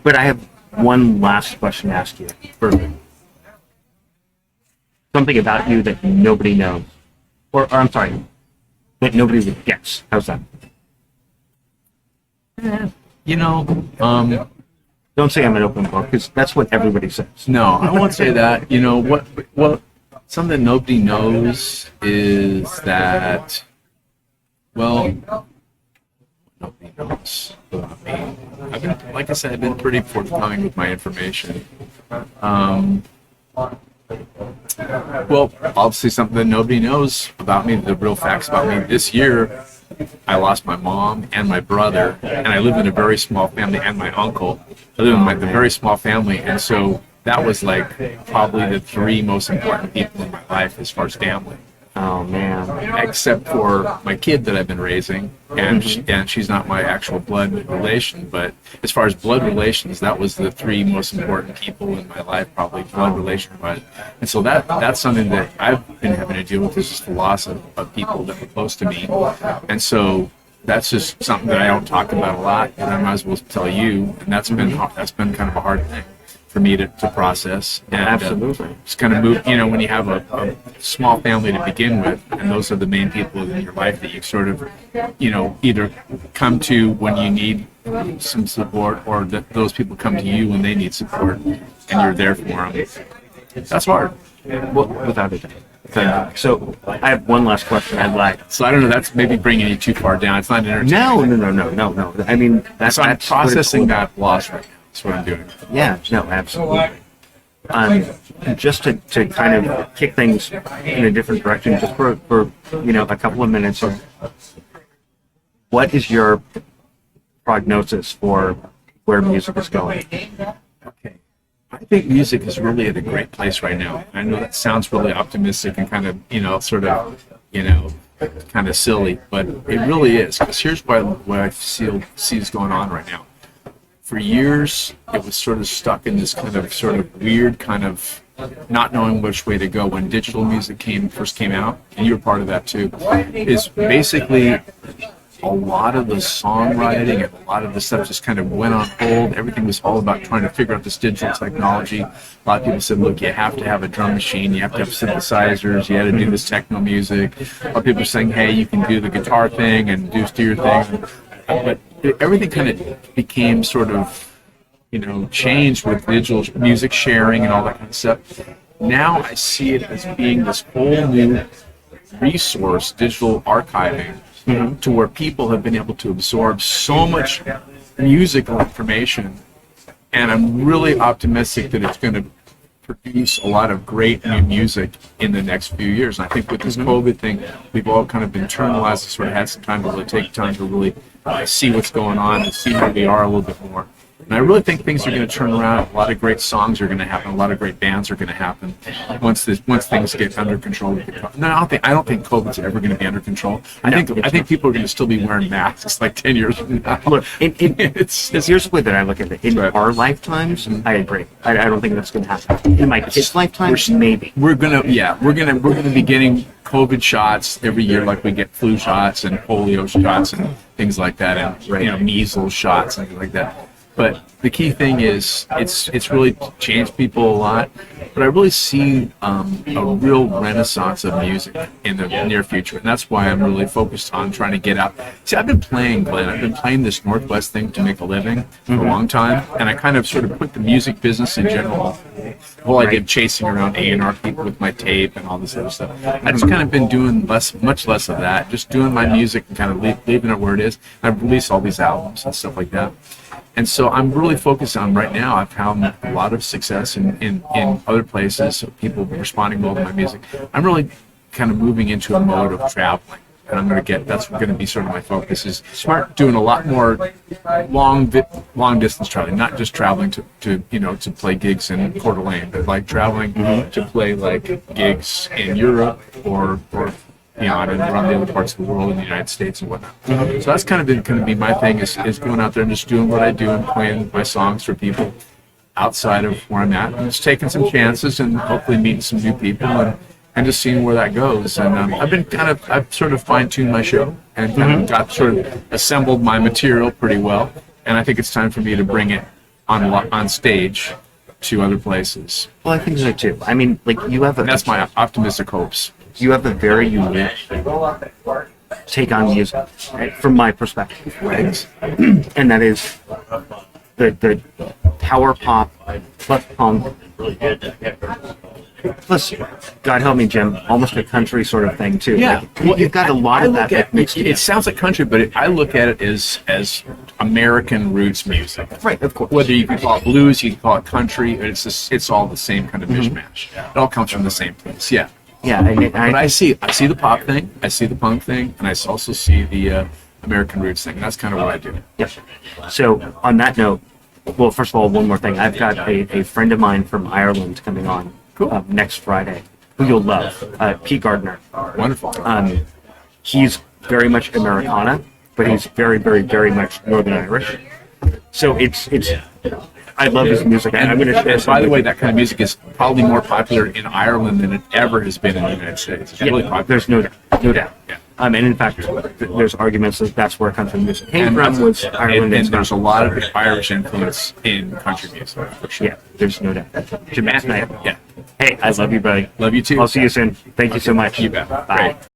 Speaker 2: But I have one last question to ask you. Something about you that nobody knows. Or I'm sorry, that nobody would guess. How's that? Don't say I'm an open book, because that's what everybody says.
Speaker 1: No, I won't say that. Well, something nobody knows is that, well, nobody knows about me. Like I said, I've been pretty forthcoming with my information. Well, obviously something that nobody knows about me, the real facts about me. This year, I lost my mom and my brother, and I lived in a very small family, and my uncle. I lived in a very small family, and so that was like probably the three most important people in my life as far as family.
Speaker 2: Oh man!
Speaker 1: Except for my kid that I've been raising, and she's not my actual blood relation. But as far as blood relations, that was the three most important people in my life, probably blood relation-wise. And so that's something that I've been having to deal with, is just the loss of people that were close to me. And so that's just something that I don't talk about a lot, and I might as well tell you. And that's been kind of a hard thing for me to process. And,
Speaker 2: Absolutely.
Speaker 1: just kind of move. You know, when you have a small family to begin with, and those are the main people in your life that you sort of, you know, either come to when you need some support, or that those people come to you when they need support, and you're there for them. That's hard.
Speaker 2: Well, without a doubt. So I have one last question I'd like.
Speaker 1: So I don't know. That's maybe bringing you too far down. It's not entertaining.
Speaker 2: No. I mean, that's
Speaker 1: So I'm
Speaker 2: that's
Speaker 1: processing
Speaker 2: what it's-
Speaker 1: that loss right now. That's what I'm doing.
Speaker 2: Yeah, no, absolutely. Just to kind of kick things in a different direction, just for you know, a couple of minutes. What is your prognosis for where music is going?
Speaker 1: Okay. I think music is really at a great place right now. I know that sounds really optimistic and kind of, you know, sort of, you know, kind of silly, but it really is. Because here's what I see is going on right now. For years, it was sort of stuck in this kind of sort of weird kind of not knowing which way to go. When digital music first came out, and you were part of that too, is basically a lot of the songwriting and a lot of the stuff just kind of went on hold. Everything was all about trying to figure out this digital technology. A lot of people said, look, you have to have a drum machine, you have to have synthesizers, you had to do this techno music. A lot of people are saying, hey, you can do the guitar thing and do your thing. But everything kind of became sort of, you know, changed with digital music sharing and all that kind of stuff. Now I see it as being this whole new resource, digital archiving, to where people have been able to absorb so much musical information, and I'm really optimistic that it's going to produce a lot of great new music in the next few years. And I think with this COVID thing, we've all kind of been internalized and sort of had some time to really take time to really see what's going on and see where we are a little bit more. And I really think things are going to turn around. A lot of great songs are going to happen. A lot of great bands are going to happen once things get under control. No, I don't think COVID's ever going to be under control. I think people are going to still be wearing masks like 10 years from now.
Speaker 2: Look, here's the way that I look at it. In our lifetimes, I agree. I don't think that's going to happen. In my kids' lifetimes, maybe.
Speaker 1: We're gonna be getting COVID shots every year, like we get flu shots and polio shots and things like that, and you know, measles shots and things like that. But the key thing is, it's really changed people a lot. But I really see a real renaissance of music in the near future, and that's why I'm really focused on trying to get out. See, I've been playing, Glenn. I've been playing this Northwest thing to make a living for a long time, and I kind of sort of put the music business in general. The whole idea of chasing around A&R people with my tape and all this other stuff. I just kind of been doing much less of that, just doing my music and kind of leaving it where it is. I've released all these albums and stuff like that. And so I'm really focused on right now. I've found a lot of success in other places, so people responding well to my music. I'm really kind of moving into a mode of traveling, and that's going to be sort of my focus, is doing a lot more long distance traveling, not just traveling to play gigs in Coeur d'Alene, but like traveling to play like gigs in Europe or beyond and around the other parts of the world in the United States and whatnot. So that's kind of going to be my thing, is going out there and just doing what I do and playing my songs for people outside of where I'm at, and just taking some chances and hopefully meeting some new people and just seeing where that goes. And I've sort of fine-tuned my show and kind of got sort of assembled my material pretty well, and I think it's time for me to bring it on stage to other places.
Speaker 2: Well, I think so too. I mean, like, that's
Speaker 1: my optimistic hopes.
Speaker 2: You have a very unique take on music, right, from my perspective, right? And that is the power pop plus punk plus, God help me, Jim, almost a country sort of thing too.
Speaker 1: Yeah,
Speaker 2: like, you've got a lot of that mixed together.
Speaker 1: It sounds like country, but I look at it as American roots music.
Speaker 2: Right, of course.
Speaker 1: Whether you can call it blues, you can call it country, it's all the same kind of mishmash. It all comes from the same place. Yeah.
Speaker 2: Yeah,
Speaker 1: but I see the pop thing, I see the punk thing, and I also see the American roots thing. That's kind of what I do.
Speaker 2: Yep. So on that note, well, first of all, one more thing. I've got a friend of mine from Ireland coming on next Friday, who you'll love, Pete Gardner.
Speaker 1: Wonderful.
Speaker 2: He's very much Americana, but he's very, very, very much Northern Irish. So it's I love his music. And I'm going to share.
Speaker 1: By the way, that kind of music is probably more popular in Ireland than it ever has been in the United States. It's really popular.
Speaker 2: There's no doubt.
Speaker 1: Yeah.
Speaker 2: And in fact, there's arguments that that's where country music came from, was Ireland
Speaker 1: and
Speaker 2: and
Speaker 1: there's a
Speaker 2: Scotland.
Speaker 1: lot of Irish influence in country music for sure.
Speaker 2: Yeah, there's no doubt. Jim Basnight.
Speaker 1: Yeah.
Speaker 2: Hey, I love you, buddy.
Speaker 1: Love you too.
Speaker 2: I'll see you soon. Thank you so much.
Speaker 1: You bet.
Speaker 2: Bye.
Speaker 1: Great.